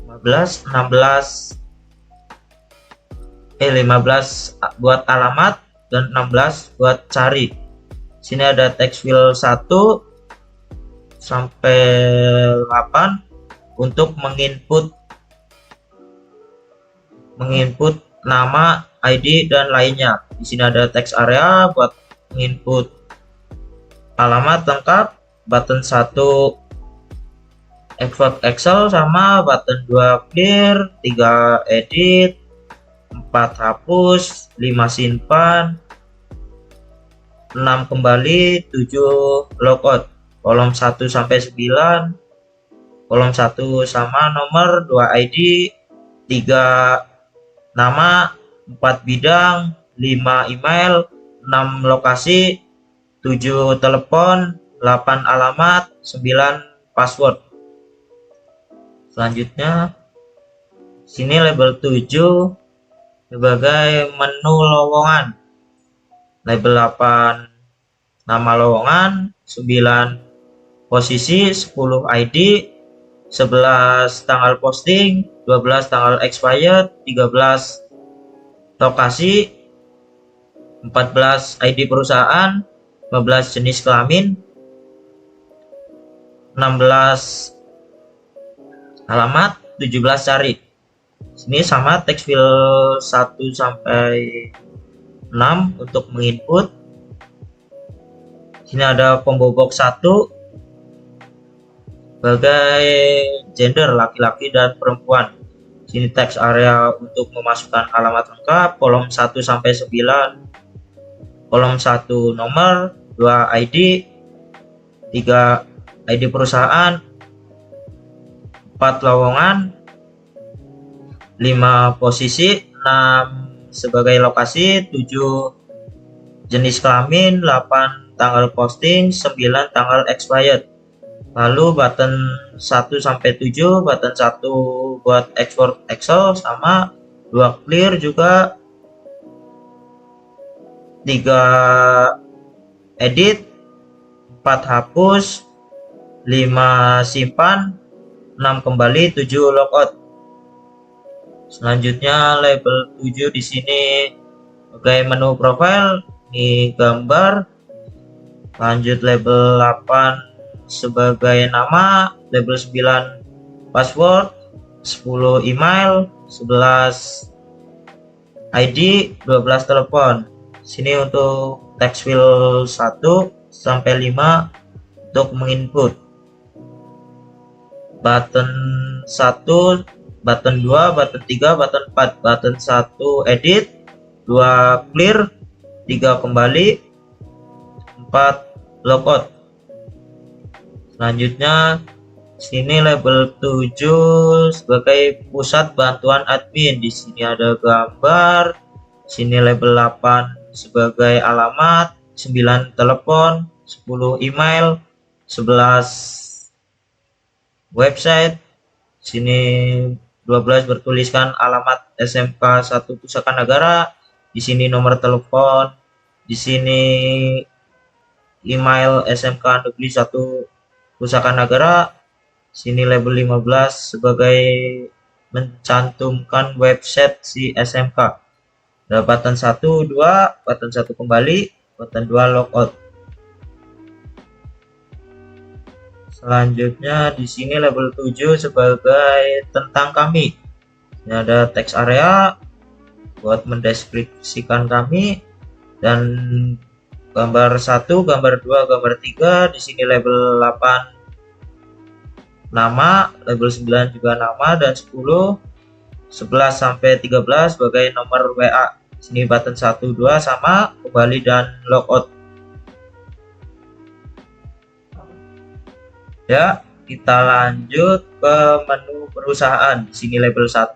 15 buat alamat, dan 16 buat cari. Sini ada text field 1 sampai 8 untuk menginput nama, ID dan lainnya. Di sini ada text area buat menginput alamat lengkap, button 1 export Excel, sama button 2 clear, 3 edit, 4 hapus, 5 simpan, 6 kembali, 7 logout. Kolom 1 sampai 9, kolom 1 sama nomor, 2 ID, 3 nama, 4 bidang, 5 email, 6 lokasi, 7 telepon, 8 alamat, 9 password. Selanjutnya sini label 7 sebagai menu lowongan. Label 8 nama lowongan, 9 posisi, 10 ID, 11 tanggal posting, 12 tanggal expired, 13 lokasi, 14 ID perusahaan, 15 jenis kelamin, 16 alamat, 17 cari. Sini sama text field 1 sampai 6 untuk menginput, Sini ada combo box 1 sebagai gender laki-laki dan perempuan. Sini teks area untuk memasukkan alamat lengkap, kolom 1 sampai 9, kolom 1 nomor, 2 ID, 3 ID perusahaan, 4 lowongan, 5 posisi, 6 sebagai lokasi, 7 jenis kelamin, 8 tanggal posting, 9 tanggal expired. Lalu button 1 sampai 7, button 1 buat export Excel sama, 2 clear juga, 3 edit, 4 hapus, 5 simpan, 6 kembali, 7 logout. Selanjutnya label 7 di sini sebagai menu profile, ini gambar. Lanjut label 8 sebagai nama, label 9 password, 10 email, 11 ID, 12 telepon. Sini untuk text field 1 sampai 5 untuk menginput. Button 1, button 2, button 3, button 4, button 1 edit, 2 clear, 3 kembali, 4 logout. Selanjutnya sini label 7 sebagai pusat bantuan admin. Di sini ada gambar. Sini label 8 sebagai alamat, 9 telepon, 10 email, 11 website. Sini 12 bertuliskan alamat SMK 1 Pusaka Negara. Di sini nomor telepon. Di sini email SMK Negeri 1 Pusaka Negara. Sini label 15 sebagai mencantumkan website si SMK. Ada button 1, 2, button 1 kembali, button 2 logout. Selanjutnya di sini label 7 sebagai tentang kami. Ini ada teks area buat mendeskripsikan kami, dan gambar 1, gambar 2, gambar 3. Di sini label 8 nama, label 9 juga nama, dan 10, 11 sampai 13 sebagai nomor WA. Sini button 1, 2 sama, kembali dan logout. Ya, kita lanjut ke menu perusahaan. Di sini label 1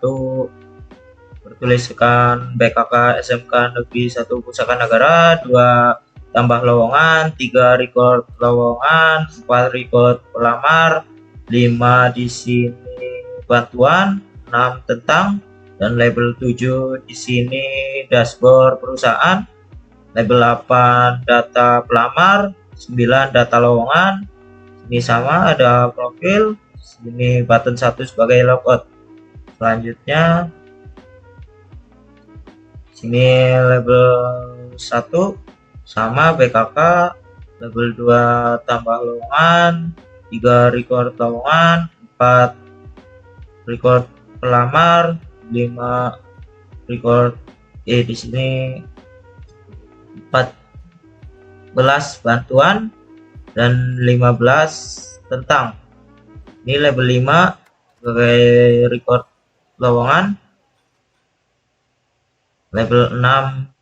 bertuliskan BKK SMK Negeri 1 Pusaka Negara, 2 tambah lowongan, 3 record lowongan, 4 record pelamar, 5 di sini bantuan, 6 tentang, dan label 7 di sini dashboard perusahaan, label 8 data pelamar, 9 data lowongan. Ini sama, ada profil. Sini button 1 sebagai logout. Selanjutnya sini label 1 sama BKK, label 2 tambah lowongan, 3 record lowongan, 4 record pelamar, 5 record di sini 14 bantuan, dan 15 tentang. Ini label 5 sebagai record lowongan, label 6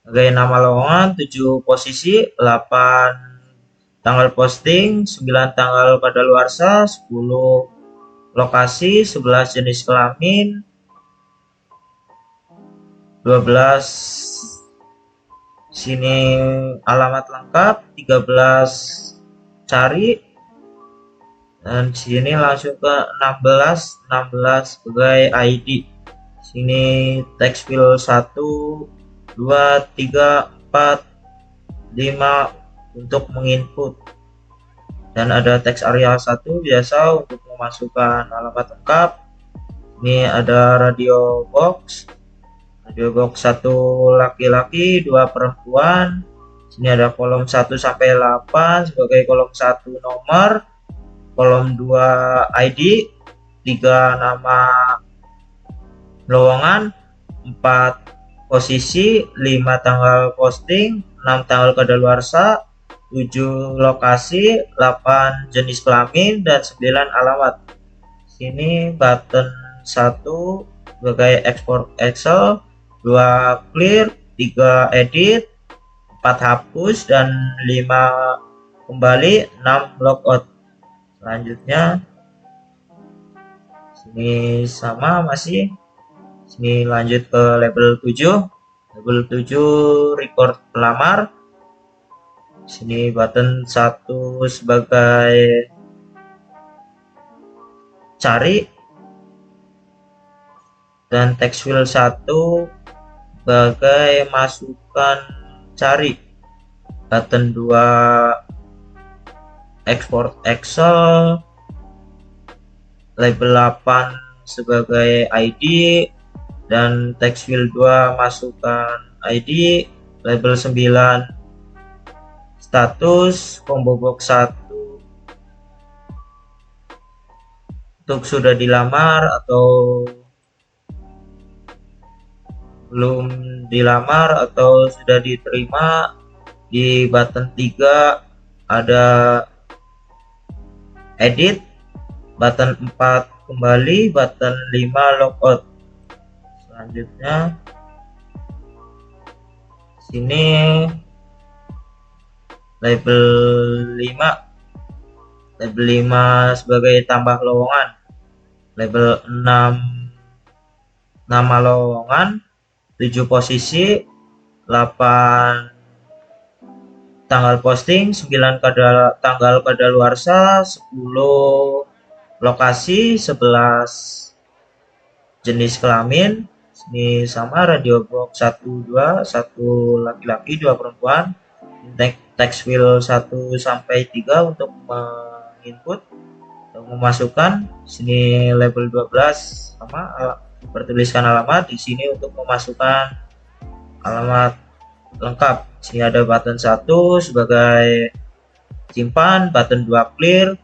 sebagai nama lowongan, 7 posisi, 8 tanggal posting, 9 tanggal kadaluarsa, 10 lokasi, 11 jenis kelamin, 12 sini alamat lengkap, 13 cari, dan sini langsung ke 16 sebagai ID. Sini text field 1, 2, 3, 4, 5 untuk menginput, dan ada teks area 1 biasa untuk memasukkan alamat lengkap. Ini ada radio box 1 laki-laki, 2 perempuan. Sini ada kolom 1 sampai 8 sebagai kolom 1 nomor, kolom 2 ID, 3 nama lowongan, 4 posisi, 5 tanggal posting, 6 tanggal kadaluarsa, 7 lokasi, 8 jenis kelamin, dan 9 alamat. Sini button 1 sebagai export Excel, 2 clear, 3 edit, 4 hapus, dan 5 kembali, 6 logout. Selanjutnya sini sama masih. Sini lanjut ke label 7. Label 7 record pelamar. Sini button 1 sebagai cari, dan text field 1 sebagai masukkan cari. Button 2 export Excel, label 8 sebagai ID, dan text field 2 masukkan ID. Label 9 status, combo box 1 untuk sudah dilamar atau belum dilamar atau sudah diterima. Di button 3 ada edit, button 4 kembali, button 5 logout. Selanjutnya sini label 5 sebagai tambah lowongan. Label 6 nama lowongan, 7 posisi, 8 tanggal posting, 9 tanggal kadaluarsa, 10 lokasi, 11 jenis kelamin. Ini sama radio box 1 2, 1 laki-laki 2 perempuan. Text field 1 sampai 3 untuk menginput atau memasukkan. Sini label 12 sama bertuliskan alamat. Di sini untuk memasukkan alamat lengkap. Sini ada button 1 sebagai simpan, button 2 clear,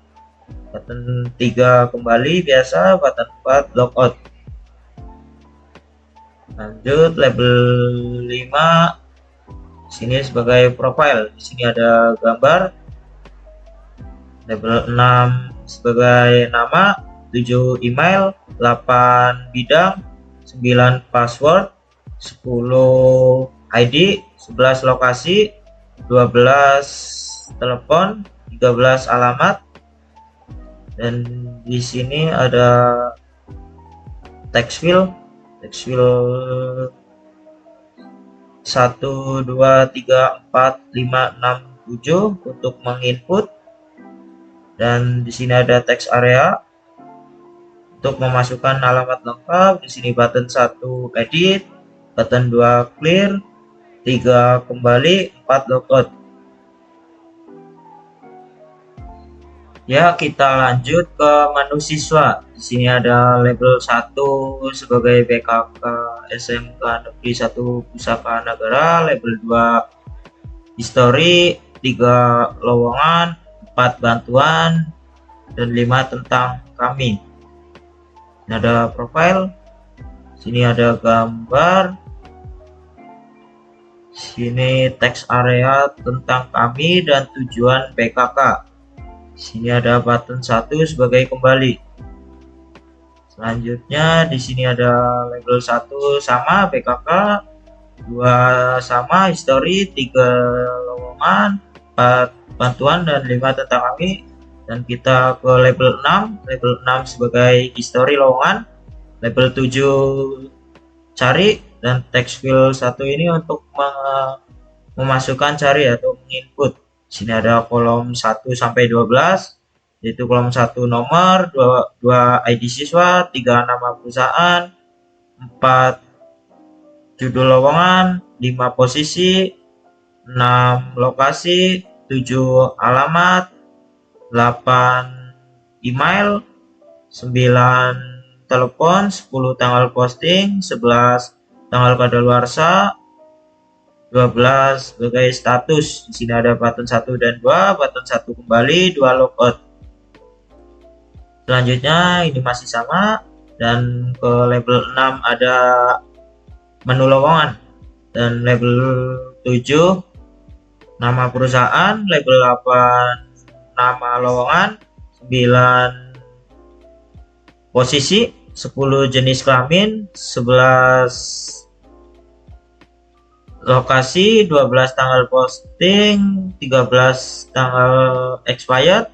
button 3 kembali biasa, button 4 logout. Lanjut label 5 sini sebagai profile. Di sini ada gambar. Label 6 sebagai nama, 7 email, 8 bidang, 9 password, 10 ID, 11 lokasi, 12 telepon, 13 alamat. Dan di sini ada text field 1 2 3 4 5 6 7 untuk menginput. Dan di sini ada text area untuk memasukkan alamat lengkap. Di sini button 1 edit, button 2 clear, 3 kembali, 4 logout. Ya, kita lanjut ke menu siswa. Di sini ada label 1 sebagai BKK SMK Negeri 1 Pusaka Negara, label 2 history, 3 lowongan, 4 bantuan, dan 5 tentang kami. Ini ada profile, sini ada gambar, sini teks area tentang kami dan tujuan BKK. Sini ada button 1 sebagai kembali. Selanjutnya di sini ada label 1 sama BKK, 2 sama history, 3 lowongan, 4 bantuan, dan 5 tentang kami. Dan kita ke label 6 sebagai history lowongan, label 7 cari, dan text field 1 ini untuk memasukkan cari atau menginput. Sini ada kolom 1 sampai 12, yaitu kolom 1 nomor, 2 ID siswa, 3 nama perusahaan, 4 judul lowongan, 5 posisi, 6 lokasi, 7 alamat, 8 email, 9 telepon, 10 tanggal posting, 11 tanggal kadaluarsa, 12 sebagai status. Di sini ada button 1 dan 2, button 1 kembali, 2 logout. Selanjutnya ini masih sama, dan ke label 6 ada menu lowongan, dan label 7 nama perusahaan, label 8 nama lowongan, 9 posisi, 10 jenis kelamin, 11 lokasi, 12 tanggal posting, 13 tanggal expired,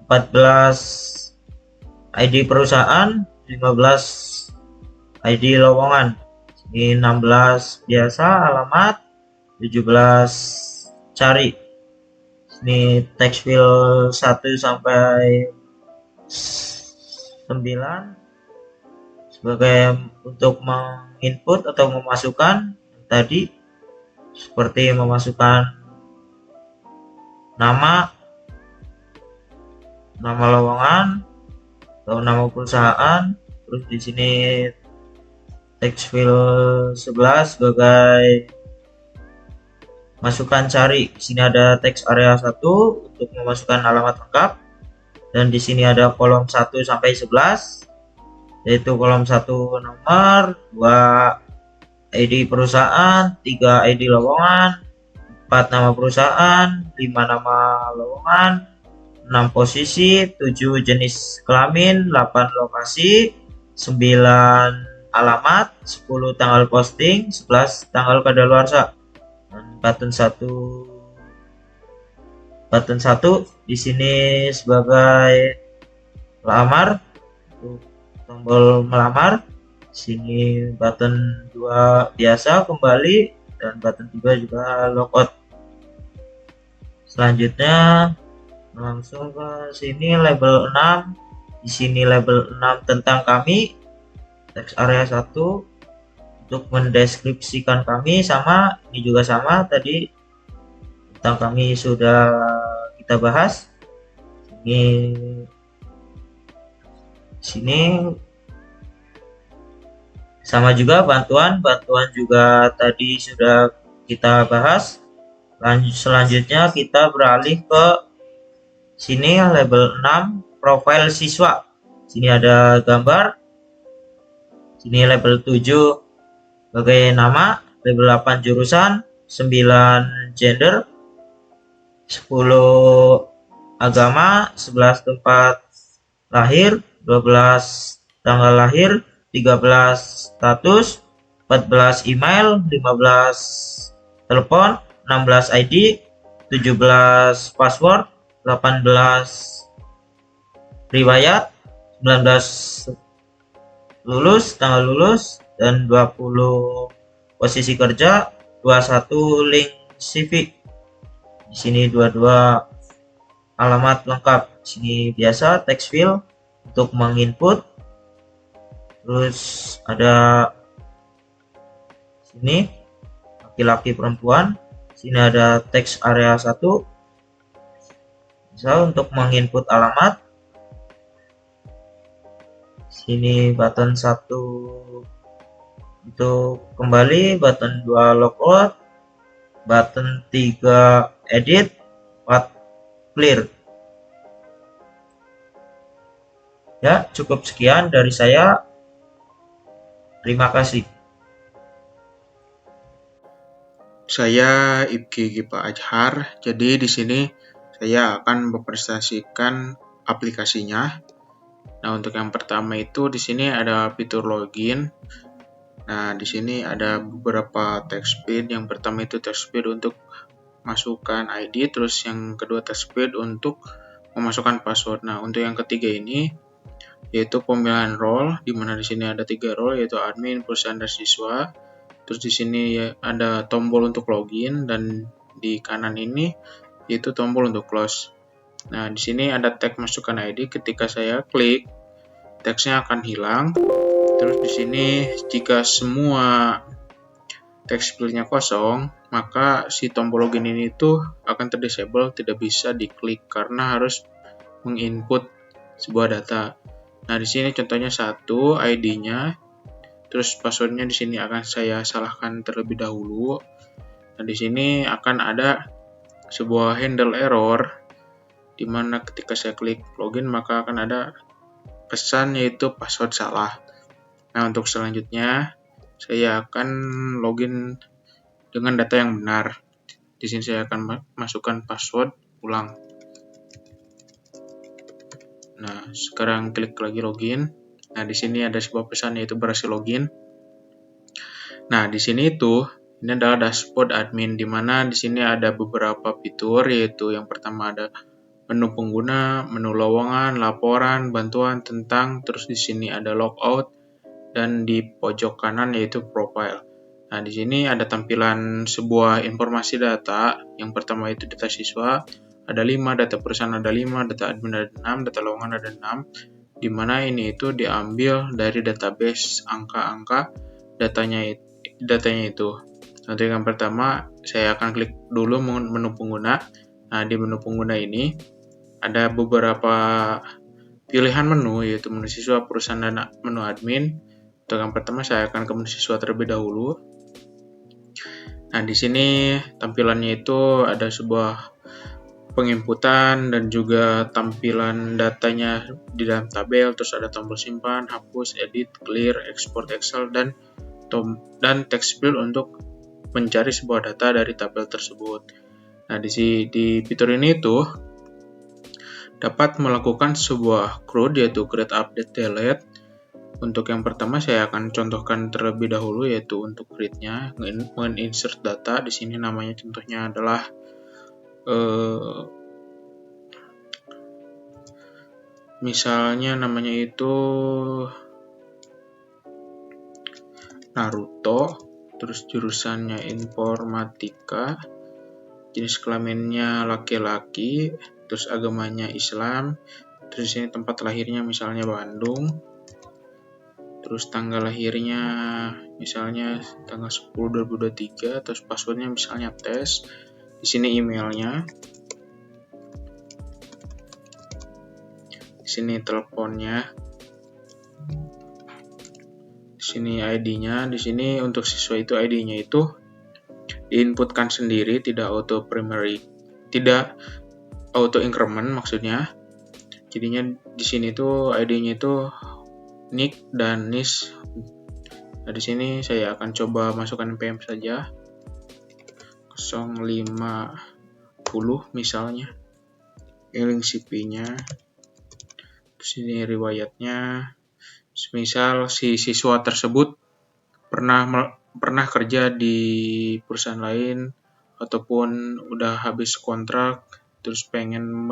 14 ID perusahaan, 15 ID lowongan. Ini 16 biasa alamat, 17 cari. Ini text field 1 sampai 9 sebagai untuk menginput atau memasukkan tadi, seperti memasukkan nama lowongan atau nama perusahaan. Terus di sini text field 11 sebagai masukkan cari. Di sini ada text area 1 untuk memasukkan alamat lengkap, dan di sini ada kolom 1 sampai 11, yaitu kolom 1 nomor, 2 ID perusahaan, 3 ID lowongan, 4 nama perusahaan, 5 nama lowongan, 6 posisi, 7 jenis kelamin, 8 lokasi, 9 alamat, 10 tanggal posting, 11 tanggal kadaluarsa. Dan button 1 di sini sebagai lamar, untuk tombol melamar. Sini button 2 biasa kembali, dan button 3 juga logout. Selanjutnya langsung ke sini label 6. Di sini label 6 tentang kami, text area 1 untuk mendeskripsikan kami, sama ini juga sama tadi tentang kami sudah kita bahas. Sini sama juga bantuan juga tadi sudah kita bahas. Selanjutnya kita beralih ke sini label 6 profil siswa. Sini ada gambar. Sini label 7 sebagai nama, label 8 jurusan, 9 gender, 10 agama, 11 tempat lahir, 12 tanggal lahir, 13 status, 14 email, 15 telepon, 16 ID, 17 password, 18 riwayat, 19 lulus, tanggal lulus, dan 20 posisi kerja, 21 link CV. Di sini 22 alamat lengkap. Di sini biasa text field untuk menginput. Terus ada sini laki-laki perempuan. Sini ada text area 1 bisa untuk menginput alamat. Sini button 1 untuk kembali, button 2 logout, button 3 edit, 4 clear. Ya, cukup sekian dari saya. Terima kasih. Saya Ibki Gipa Ajhar. Jadi di sini saya akan mempresentasikan aplikasinya. Nah, untuk yang pertama itu di sini ada fitur login. Nah, di sini ada beberapa text field. Yang pertama itu text field untuk masukkan ID, terus yang kedua text field untuk memasukkan password. Nah, untuk yang ketiga ini yaitu pemilihan role, di mana di sini ada 3 role, yaitu admin, perusahaan, dan siswa. Terus di sini ya ada tombol untuk login, dan di kanan ini yaitu tombol untuk close. Nah, di sini ada tag masukkan ID. Ketika saya klik, teksnya akan hilang. Terus di sini jika semua text fieldnya kosong, maka si tombol login ini tuh akan terdisable, tidak bisa diklik karena harus menginput sebuah data. Nah, di sini contohnya 1 ID-nya, terus passwordnya di sini akan saya salahkan terlebih dahulu. Nah, di sini akan ada sebuah handle error, di mana ketika saya klik login maka akan ada pesan yaitu password salah. Nah, untuk selanjutnya saya akan login dengan data yang benar. Di sini saya akan masukkan password ulang. Nah, sekarang klik lagi login. Nah, di sini ada sebuah pesan yaitu berhasil login. Nah, di sini ini adalah dashboard admin, di mana di sini ada beberapa fitur, yaitu yang pertama ada menu pengguna, menu lowongan, laporan, bantuan, tentang, terus di sini ada logout, dan di pojok kanan yaitu profile. Nah, di sini ada tampilan sebuah informasi data. Yang pertama itu data siswa, ada 5, data perusahaan ada 5, data admin ada 6, data lowongan ada 6, di mana ini itu diambil dari database angka-angka datanya itu. Untuk yang pertama, saya akan klik dulu menu pengguna. Nah, di menu pengguna ini ada beberapa pilihan menu, yaitu menu siswa, perusahaan, dan menu admin. Untuk yang pertama, saya akan ke menu siswa terlebih dahulu. Nah, di sini tampilannya itu ada sebuah penginputan dan juga tampilan datanya di dalam tabel, terus ada tombol simpan, hapus, edit, clear, export Excel, dan text field untuk mencari sebuah data dari tabel tersebut. Nah, di fitur ini dapat melakukan sebuah CRUD, yaitu create, update, delete. Untuk yang pertama saya akan contohkan terlebih dahulu, yaitu untuk create-nya, insert data. Di sini namanya contohnya adalah misalnya namanya itu Naruto, terus jurusannya informatika, jenis kelaminnya laki-laki, terus agamanya Islam, terus ini tempat lahirnya misalnya Bandung, terus tanggal lahirnya misalnya tanggal 10/2023, terus passwordnya misalnya tes. Di sini emailnya, di sini teleponnya, di sini ID-nya. Di sini untuk siswa itu ID-nya itu diinputkan sendiri, tidak auto increment maksudnya. Jadinya di sini ID-nya itu nick dan nis. Nah, di sini saya akan coba masukkan PM saja 050 misalnya. Link CP-nya. Terus ini riwayatnya. Misal si siswa tersebut pernah kerja di perusahaan lain ataupun udah habis kontrak terus pengen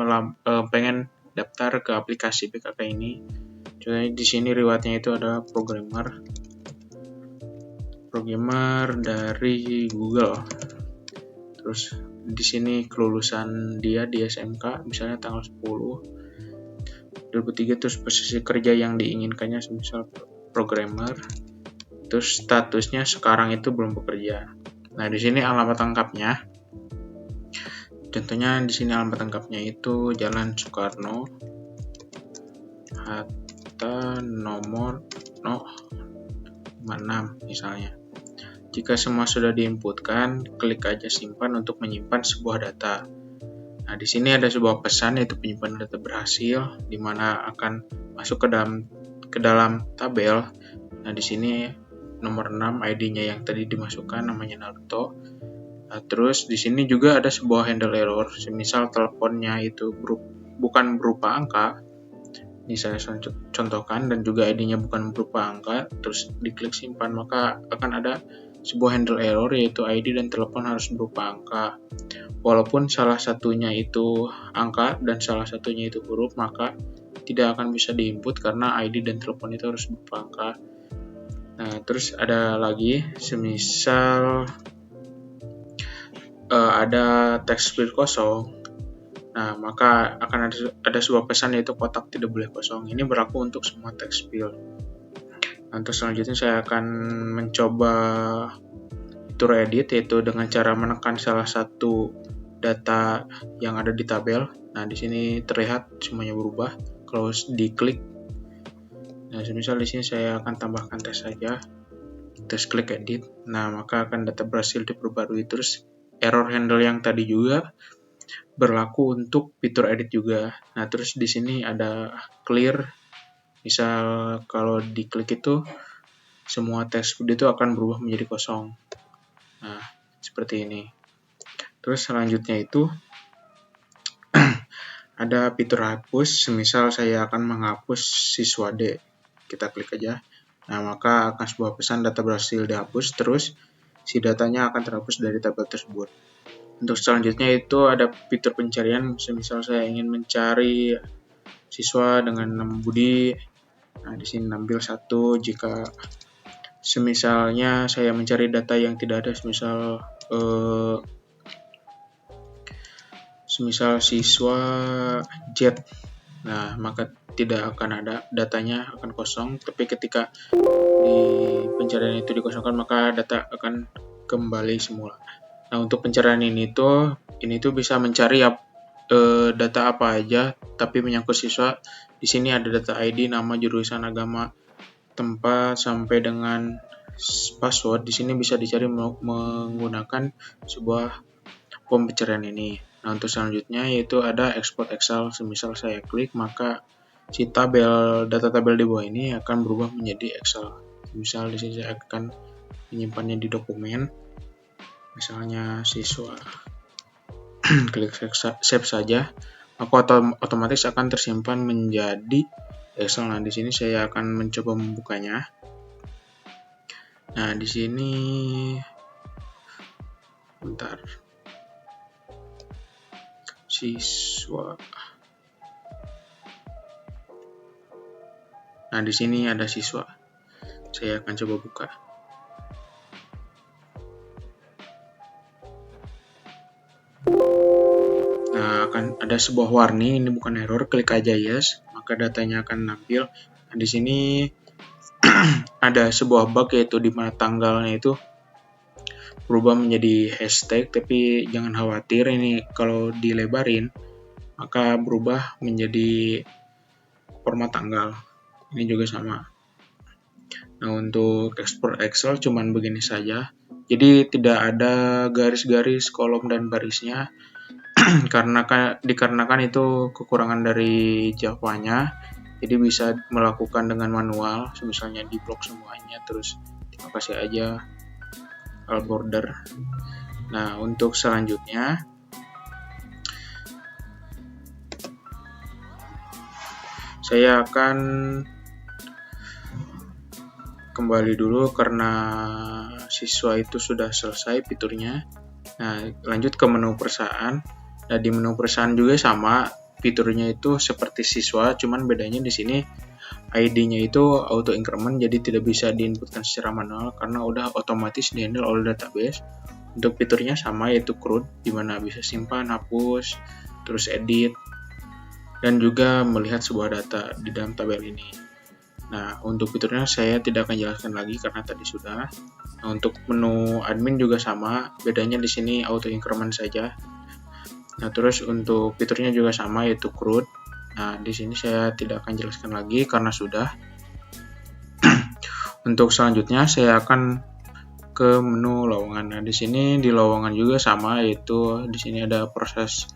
daftar ke aplikasi PKK ini. Contohnya di sini riwayatnya itu ada programmer dari Google. Terus di sini kelulusan dia di SMK misalnya tanggal 10/2003, terus posisi kerja yang diinginkannya misal programmer. Terus statusnya sekarang itu belum bekerja. Nah, di sini alamat lengkapnya. Contohnya di sini alamat lengkapnya itu Jalan Soekarno, Hatta nomor 56 misalnya. Jika semua sudah diinputkan, klik aja simpan untuk menyimpan sebuah data. Nah, di sini ada sebuah pesan yaitu penyimpanan data berhasil, di mana akan masuk ke dalam tabel. Nah, di sini nomor 6 ID-nya yang tadi dimasukkan namanya Naruto. Nah, terus di sini juga ada sebuah handle error, semisal teleponnya itu bukan berupa angka. Ini saya contohkan, dan juga ID-nya bukan berupa angka, terus diklik simpan, maka akan ada sebuah handle error yaitu ID dan telepon harus berupa angka. Walaupun salah satunya itu angka dan salah satunya itu huruf, maka tidak akan bisa diinput karena ID dan telepon itu harus berupa angka. Nah, terus ada lagi, semisal ada text field kosong, nah maka akan ada sebuah pesan yaitu kotak tidak boleh kosong. Ini berlaku untuk semua text field. Nah, untuk selanjutnya saya akan mencoba fitur edit, yaitu dengan cara menekan salah satu data yang ada di tabel. Nah, di sini terlihat semuanya berubah kalau diklik. Nah, misal di sini saya akan tambahkan tes saja. Terus klik edit. Nah, maka akan data berhasil diperbarui. Terus error handle yang tadi juga berlaku untuk fitur edit juga. Nah, terus di sini ada clear. Misal kalau diklik itu semua text itu akan berubah menjadi kosong. Nah, seperti ini. Terus selanjutnya itu ada fitur hapus, misal saya akan menghapus siswa D. Kita klik aja. Nah, maka akan sebuah pesan data berhasil dihapus, terus si datanya akan terhapus dari tabel tersebut. Untuk selanjutnya itu ada fitur pencarian, misal saya ingin mencari siswa dengan nama Budi. Nah, di sini ambil satu. Jika semisalnya saya mencari data yang tidak ada, semisal siswa Z, nah maka tidak akan ada, datanya akan kosong. Tapi ketika di pencarian itu dikosongkan, maka data akan kembali semula. Nah, untuk pencarian ini tuh bisa mencari data apa aja, tapi menyangkut siswa. Di sini ada data ID, nama, jurusan, agama, tempat, sampai dengan password. Di sini bisa dicari menggunakan sebuah form pencarian ini. Nah, untuk selanjutnya yaitu ada export Excel. Semisal saya klik, maka si data tabel di bawah ini akan berubah menjadi Excel. Misal di sini saya akan menyimpannya di dokumen, misalnya siswa. Klik save saja, maka otomatis akan tersimpan menjadi Excel. Nah, di sini saya akan mencoba membukanya. Nah, di sini bentar. Siswa. Nah, di sini ada siswa. Saya akan coba buka. Nah, akan ada sebuah warning, ini bukan error, klik aja yes, maka datanya akan tampil. Nah, di sini ada sebuah bug, yaitu di mana tanggalnya itu berubah menjadi hashtag, tapi jangan khawatir, ini kalau dilebarin maka berubah menjadi format tanggal. Ini juga sama. Nah, untuk ekspor Excel cuman begini saja. Jadi tidak ada garis-garis, kolom dan barisnya dikarenakan itu kekurangan dari Java-nya. Jadi bisa melakukan dengan manual, misalnya di blok semuanya, terus kasih aja all border. Nah, untuk selanjutnya saya akan kembali dulu karena siswa itu sudah selesai fiturnya. Nah, lanjut ke menu perusahaan. Nah, di menu perusahaan juga sama, fiturnya itu seperti siswa, cuman bedanya di sini ID-nya itu auto increment, jadi tidak bisa diinputkan secara manual karena udah otomatis di-handle oleh database. Untuk fiturnya sama, yaitu CRUD, di mana bisa simpan, hapus, terus edit, dan juga melihat sebuah data di dalam tabel ini. Nah, untuk fiturnya saya tidak akan jelaskan lagi karena tadi sudah. Nah, untuk menu admin juga sama, bedanya di sini auto increment saja. Nah, terus untuk fiturnya juga sama, yaitu CRUD. Nah, di sini saya tidak akan jelaskan lagi karena sudah. Untuk selanjutnya saya akan ke menu lowongan. Nah, di sini di lowongan juga sama, yaitu di sini ada proses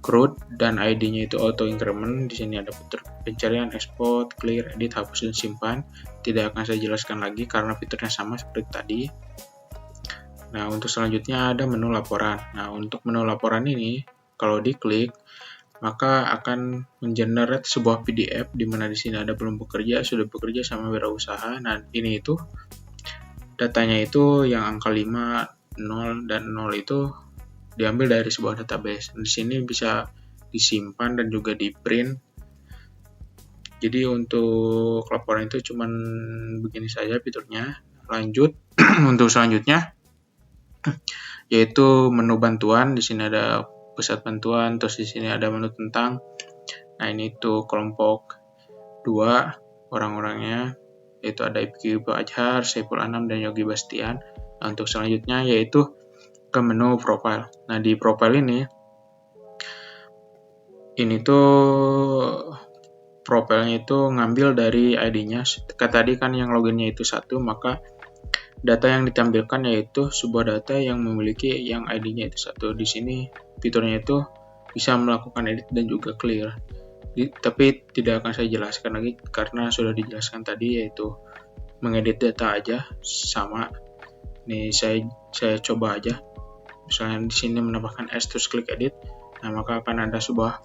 CRUD dan ID-nya itu auto increment. Di sini ada fitur pencarian, export, clear, edit, hapus, dan simpan. Tidak akan saya jelaskan lagi karena fiturnya sama seperti tadi. Nah, untuk selanjutnya ada menu laporan. Nah, untuk menu laporan ini kalau diklik maka akan mengenerate sebuah PDF di mana di sini ada belum bekerja, sudah bekerja, sama wirausaha. Nah, ini itu datanya itu yang angka 5, 0 dan 0 itu diambil dari sebuah database. Di sini bisa disimpan dan juga di print. Jadi untuk laporan itu cuman begini saja fiturnya. Lanjut untuk selanjutnya yaitu menu bantuan. Di sini ada pusat bantuan, terus di sini ada menu tentang. Nah, ini tuh kelompok 2 orang-orangnya, yaitu ada Ibki Ajhar, Saiful Anam, dan Yogi Bastian. Nah, untuk selanjutnya yaitu ke menu profile. Nah, di profile ini tuh profilnya itu ngambil dari ID-nya. Tadi kan yang loginnya itu 1, maka data yang ditampilkan yaitu sebuah data yang memiliki yang ID-nya itu 1. Di sini fiturnya itu bisa melakukan edit dan juga clear. Tapi tidak akan saya jelaskan lagi karena sudah dijelaskan tadi, yaitu mengedit data aja sama. Nih saya coba aja. misalnya di sini menambahkan S terus klik edit, nah maka akan ada sebuah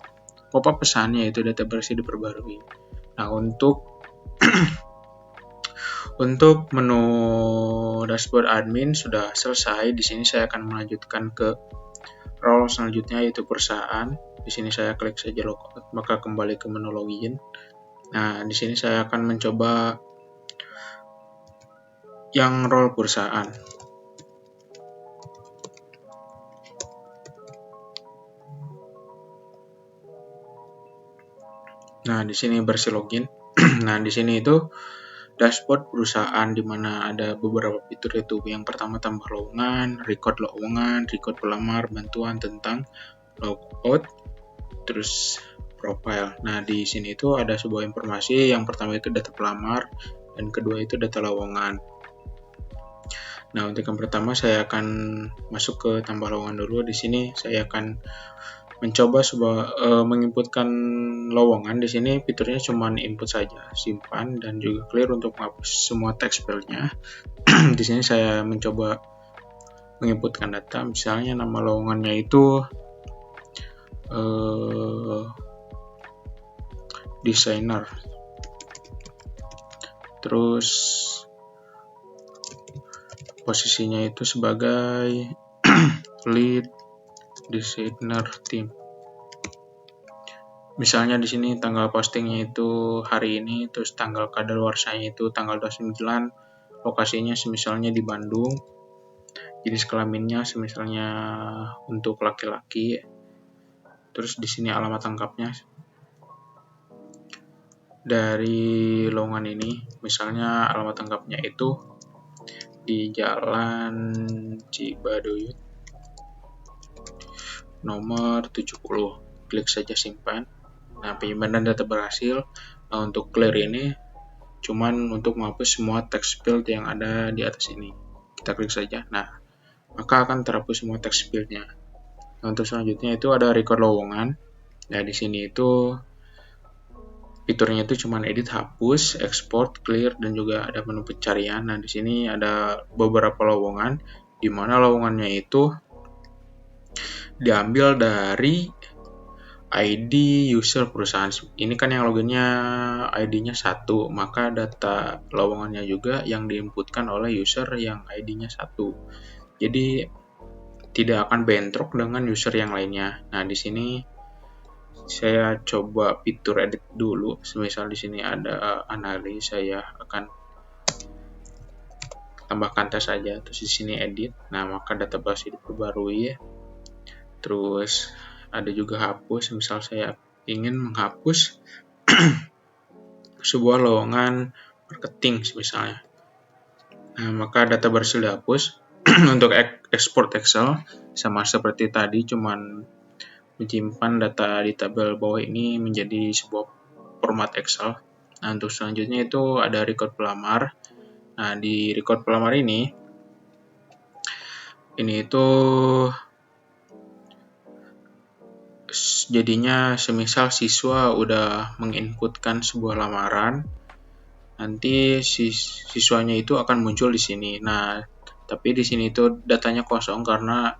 pop-up pesan yaitu data bersih diperbarui. Nah, untuk untuk menu dashboard admin sudah selesai. Di sini saya akan melanjutkan ke role selanjutnya yaitu perusahaan. Di sini saya klik saja logout, maka kembali ke menu login. Nah, di sini saya akan mencoba yang role perusahaan. Nah, di sini bersih login. Nah, di sini itu dashboard perusahaan di mana ada beberapa fitur itu. Yang pertama tambah lowongan, record pelamar, bantuan tentang logout, terus profile. Nah, di sini itu ada sebuah informasi. Yang pertama itu data pelamar dan kedua itu data lowongan. Nah, untuk yang pertama saya akan masuk ke tambah lowongan dulu. Di sini saya akan mencoba menginputkan lowongan. Di sini fiturnya cuma input saja, simpan dan juga clear untuk menghapus semua text file-nya. Di sini saya mencoba menginputkan data, misalnya nama lowongannya itu desainer. Terus posisinya itu sebagai lead designer team. Misalnya di sini tanggal postingnya itu hari ini, terus tanggal kadaluarsanya itu tanggal 29, lokasinya semisalnya di Bandung, jenis kelaminnya semisalnya untuk laki-laki, terus di sini alamat lengkapnya dari lowongan ini, misalnya alamat lengkapnya itu di Jalan Cibaduyut nomor 70. Klik saja simpan. Nah, penyimpanan data berhasil. Nah, untuk clear ini cuman untuk menghapus semua text field yang ada di atas ini. Kita klik saja. Nah, maka akan terhapus semua text field-nya. Nah, untuk selanjutnya itu ada record lowongan. Nah, di sini itu fiturnya itu cuman edit, hapus, export, clear, dan juga ada menu pencarian. Nah, di sini ada beberapa lowongan di mana lowongannya itu diambil dari ID user perusahaan. Ini kan yang loginnya ID-nya 1, maka data lowongannya juga yang diinputkan oleh user yang ID-nya 1. Jadi tidak akan bentrok dengan user yang lainnya. Nah, di sini saya coba fitur edit dulu. Semisal di sini ada analis, saya akan tambahkan tes saja. Terus di sini edit. Nah, maka data base diperbarui. Terus ada juga hapus. Misal saya ingin menghapus sebuah lowongan marketing misalnya. Nah, maka data berhasil dihapus. Untuk export Excel sama seperti tadi, cuman menyimpan data di tabel bawah ini menjadi sebuah format Excel. Nah, untuk selanjutnya itu ada record pelamar. Nah, di record pelamar ini itu jadinya semisal siswa udah menginputkan sebuah lamaran, nanti siswanya itu akan muncul di sini. Nah, tapi di sini itu datanya kosong karena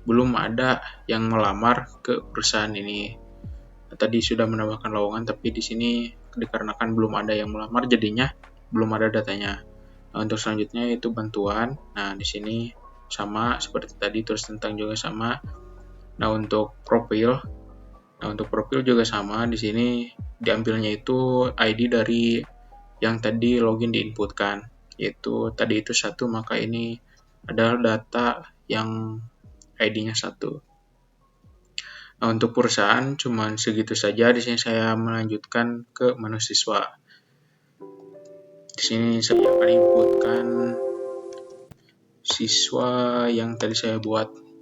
belum ada yang melamar ke perusahaan ini. Nah, tadi sudah menambahkan lowongan, tapi di sini dikarenakan belum ada yang melamar, jadinya belum ada datanya. Nah, untuk selanjutnya itu bantuan. Nah, di sini sama seperti tadi, terus tentang juga sama. Nah, untuk profil juga sama. Di sini diambilnya itu ID dari yang tadi login diinputkan, yaitu tadi itu 1, maka ini adalah data yang ID-nya 1. Nah, untuk perusahaan cuman segitu saja. Di sini saya melanjutkan ke menu siswa. Di sini saya akan inputkan siswa yang tadi saya buat.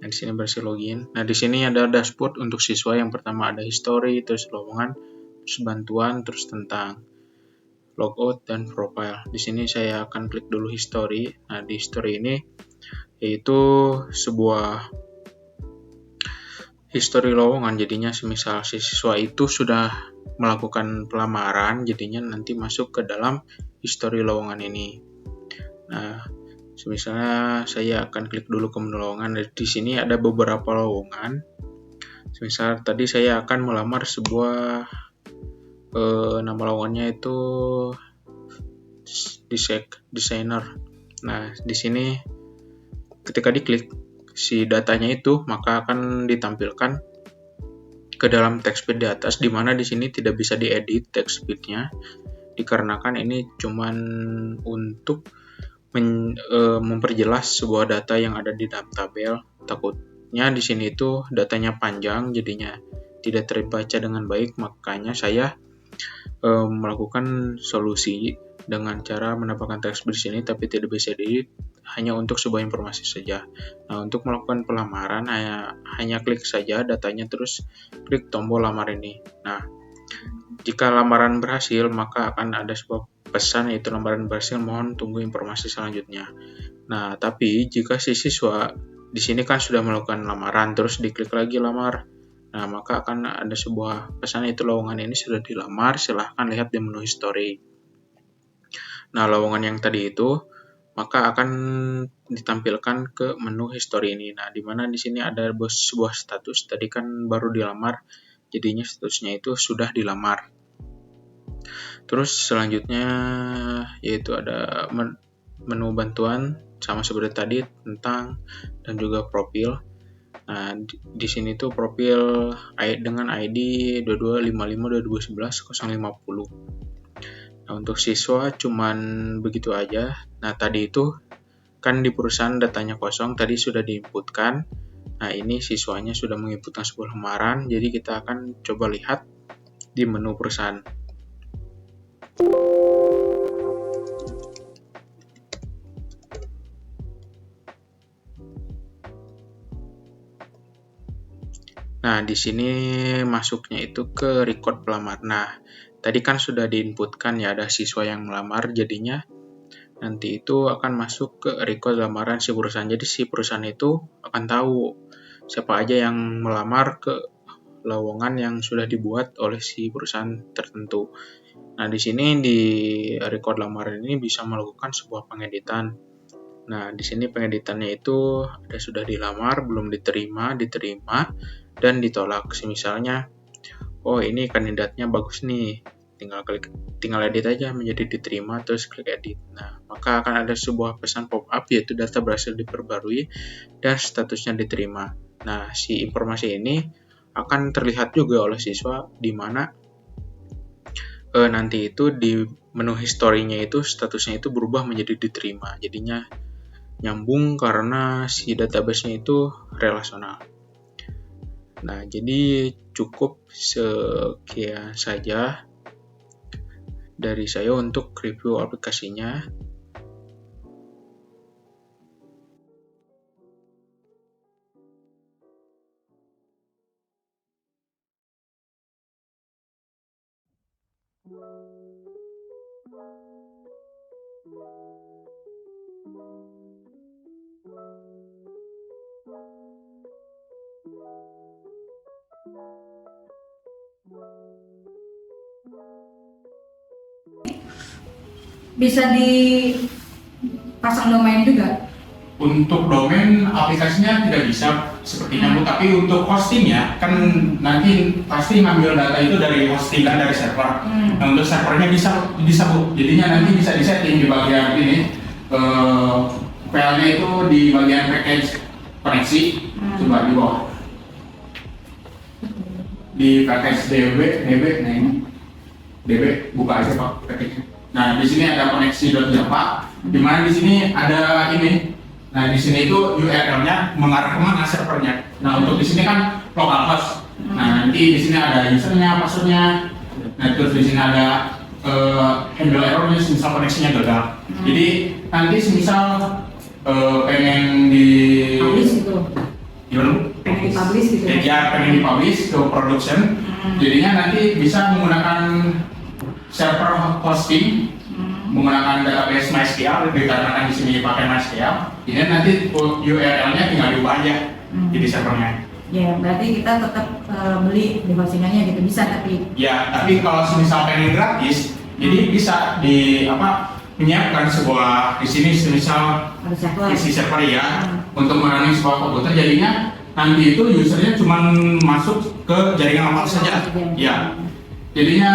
Nah, di sini berhasil login. Nah, di sini ada dashboard untuk siswa. Yang pertama ada history, terus lowongan, terus bantuan, terus tentang logout dan profile. Di sini saya akan klik dulu history. Nah, di history ini yaitu sebuah history lowongan. Jadinya semisal siswa itu sudah melakukan pelamaran, jadinya nanti masuk ke dalam history lowongan ini. Nah, misalnya saya akan klik dulu ke menu lowongan. Di sini ada beberapa lowongan. Misal tadi saya akan melamar sebuah nama lowongannya itu desainer. Nah, di sini ketika diklik si datanya itu, maka akan ditampilkan ke dalam text feed di atas, di mana di sini tidak bisa diedit text feed-nya dikarenakan ini cuman untuk memperjelas sebuah data yang ada di dalam tabel. Takutnya di sini itu datanya panjang, jadinya tidak terbaca dengan baik, makanya saya melakukan solusi dengan cara menambahkan teks di sini tapi tidak bisa diedit, hanya untuk sebuah informasi saja. Nah, untuk melakukan pelamaran hanya klik saja datanya, terus klik tombol lamar ini. Nah, jika lamaran berhasil, maka akan ada sebuah pesan yaitu lamaran berhasil, mohon tunggu informasi selanjutnya. Nah, tapi jika si siswa di sini kan sudah melakukan lamaran, terus diklik lagi lamar, nah maka akan ada sebuah pesan yaitu lowongan ini sudah dilamar, silahkan lihat di menu history. Nah, lowongan yang tadi itu maka akan ditampilkan ke menu history ini. Nah, di mana di sini ada sebuah status, tadi kan baru dilamar, jadinya statusnya itu sudah dilamar. Terus selanjutnya yaitu ada menu bantuan sama seperti tadi, tentang dan juga profil. Nah, di sini tuh profil dengan ID 22552211 050. Nah, untuk siswa cuman begitu aja. Nah, tadi itu kan di perusahaan datanya kosong, tadi sudah diinputkan. Nah, ini siswanya sudah menginputkan sebuah lamaran, jadi kita akan coba lihat di menu perusahaan. Nah, di sini masuknya itu ke record pelamar. Nah, tadi kan sudah diinputkan ya ada siswa yang melamar, jadinya nanti itu akan masuk ke record lamaran si perusahaan. Jadi si perusahaan itu akan tahu siapa aja yang melamar ke lowongan yang sudah dibuat oleh si perusahaan tertentu. Nah, di sini di record lamaran ini bisa melakukan sebuah pengeditan. Nah, di sini pengeditannya itu ada sudah dilamar, belum diterima, dan ditolak. Misalnya, oh ini kandidatnya bagus nih, tinggal edit aja menjadi diterima, terus klik edit. Nah, maka akan ada sebuah pesan pop-up yaitu data berhasil diperbarui dan statusnya diterima. Nah, si informasi ini akan terlihat juga oleh siswa di mana nanti itu di menu historinya itu statusnya itu berubah menjadi diterima. Jadinya nyambung karena si database-nya itu relasional. Nah, jadi cukup sekian saja dari saya untuk review aplikasinya. Bisa dipasang domain juga? Untuk domain aplikasinya tidak bisa sepertinya Bu, tapi untuk hostingnya kan nanti pasti ngambil data itu dari hosting dan dari server. Nah, untuk servernya bisa Bu, jadinya nanti bisa disetting di bagian ini, filenya itu di bagian package koneksi, coba di bawah di package DB, nah ini DB, buka aja Pak package. Nah, di sini ada koneksi.java, di mana di sini ada ini. Nah, di sini itu URL-nya mengarah kemana servernya. Nah, untuk di sini kan localhost. Nah, nanti di sini ada usernya, passwordnya. Nah, terus di sini ada handle error-nya, misal koneksinya gagal. Jadi nanti misal pengen di Publish gitu? gimana? Pengen di-publish gitu? Ya, pengen di-publish ke production. Jadinya nanti bisa menggunakan server hosting, menggunakan database MySQL, dikarenakan di sini pakai MySQL. Ini nanti URL-nya tinggal diubah aja jadi servernya. Ya, berarti kita tetap beli di hostingannya gitu, bisa tapi? Ya, tapi kalau misal pengen gratis, jadi bisa di menyiapkan sebuah di sini semisal Ada server. isi server ya untuk merunning sebuah komputer, jadinya nanti itu usernya cuma masuk ke jaringan lokal saja ya. Jadinya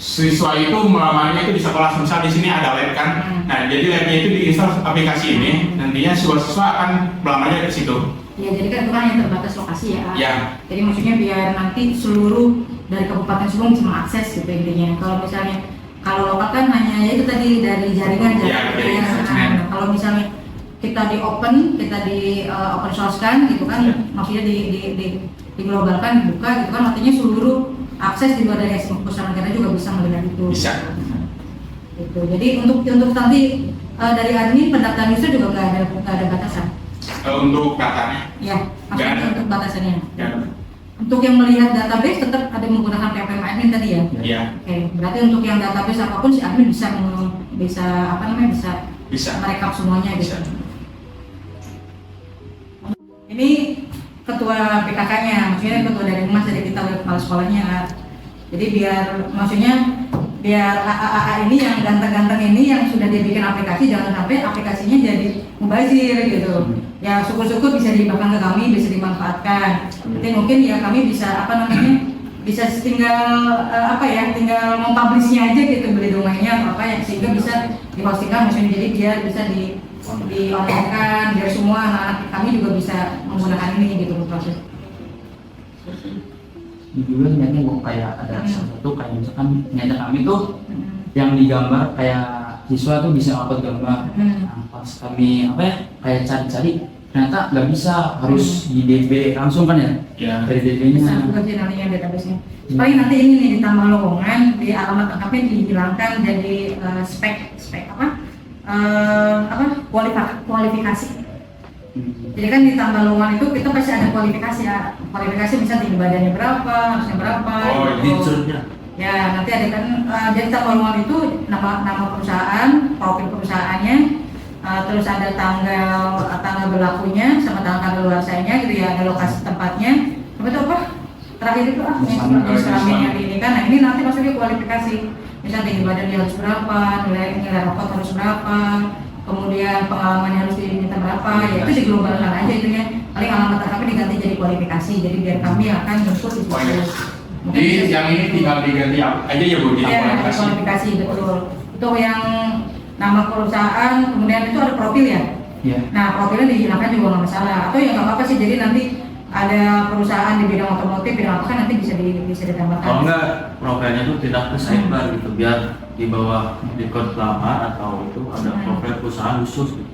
siswa itu melamarnya itu di sekolah, misal di sini ada lab kan, nah jadi labnya itu diinstal aplikasi ini, nantinya siswa-siswa akan melamarnya ke situ. Ya, jadi kan itu kan yang terbatas lokasi ya. Ya. Jadi maksudnya biar nanti seluruh dari kabupaten Subang bisa mengakses gitu intinya. Kalau misalnya kalau lokal kan hanya ya itu tadi dari jaringan Ya, dari Nah, jaringan. kalau misalnya kita di open, kita di open source kan gitu kan, Ya. maksudnya di globalkan, dibuka gitu kan, artinya seluruh akses di luar dari perusahaan kita juga bisa melihat itu. Bisa. Gitu. Jadi untuk nanti dari admin pendaftaran user juga nggak ada batasan. Untuk datanya Ya, maksudnya Nggak ada. untuk batasannya. ya. Untuk yang melihat database tetap ada menggunakan PPM admin tadi ya. Ya, Oke, berarti untuk yang database apapun si admin bisa bisa. merekap semuanya gitu. Bisa. Ini ketua PKK-nya, maksudnya ketua dari humas dari kita kepala sekolahnya. Jadi biar AA ini yang ganteng-ganteng ini yang sudah dibikin aplikasi, jangan sampai aplikasinya jadi mubazir gitu. Ya syukur-syukur bisa dibahkan ke kami, bisa dimanfaatkan. Nanti mungkin ya kami bisa bisa tinggal tinggal mempublishnya aja gitu, beli domainnya atau apa ya, sehingga bisa dihostingkan, maksudnya jadi biar bisa di-online-kan, biar semua anak-anak kami juga bisa menggunakan ini gitu proses. Juga ternyata kok kayak ada salah satu kayak misalkan ternyata kami tuh yang digambar kayak siswa tuh bisa upload gambar. Nah, pas kami kayak cari-cari ternyata nggak bisa, harus di DB langsung kan ya? Ya. Dari Bisa DB-nya. juga sih nantinya database-nya. Paling nanti ini nih ditambah lowongan, di alamat lengkapnya dihilangkan jadi kualifikasi. Jadi kan ditambah lowongan itu kita pasti ada kualifikasi ya. Kualifikasi misalnya tinggi badannya berapa, harusnya berapa. Oh, gitu. Ya nanti ada kan jadi tambah lowongan itu nama perusahaan, profil perusahaannya, terus ada tanggal berlakunya sama tanggal kadaluarsanya gitu ya, ada lokasi tempatnya. Apa itu apa? Terakhir itu yang selama hari ini kan. Nah ini nanti maksudnya kualifikasi. Misalnya tinggi badannya harus berapa, nilai rapot harus berapa, kemudian pengalamannya harus diminta berapa, ya itu diglobalkan aja itunya. Paling alamat kami diganti jadi kualifikasi, jadi biar kami akan jemput di situ. Jadi yang ini tinggal diganti aja ya Bu, di Ya, aplikasi. kualifikasi betul. Itu yang nama perusahaan, kemudian itu ada profil ya. Iya. Nah profilnya dihilangkan juga nggak masalah. Atau ya nggak apa-apa sih. Jadi nanti ada perusahaan di bidang otomotif, bidang apa kan nanti bisa ditambahkan. Kalau enggak profilnya tuh tidak ke sidebar gitu, biar di bawah di code lama atau itu ada profil perusahaan khusus gitu.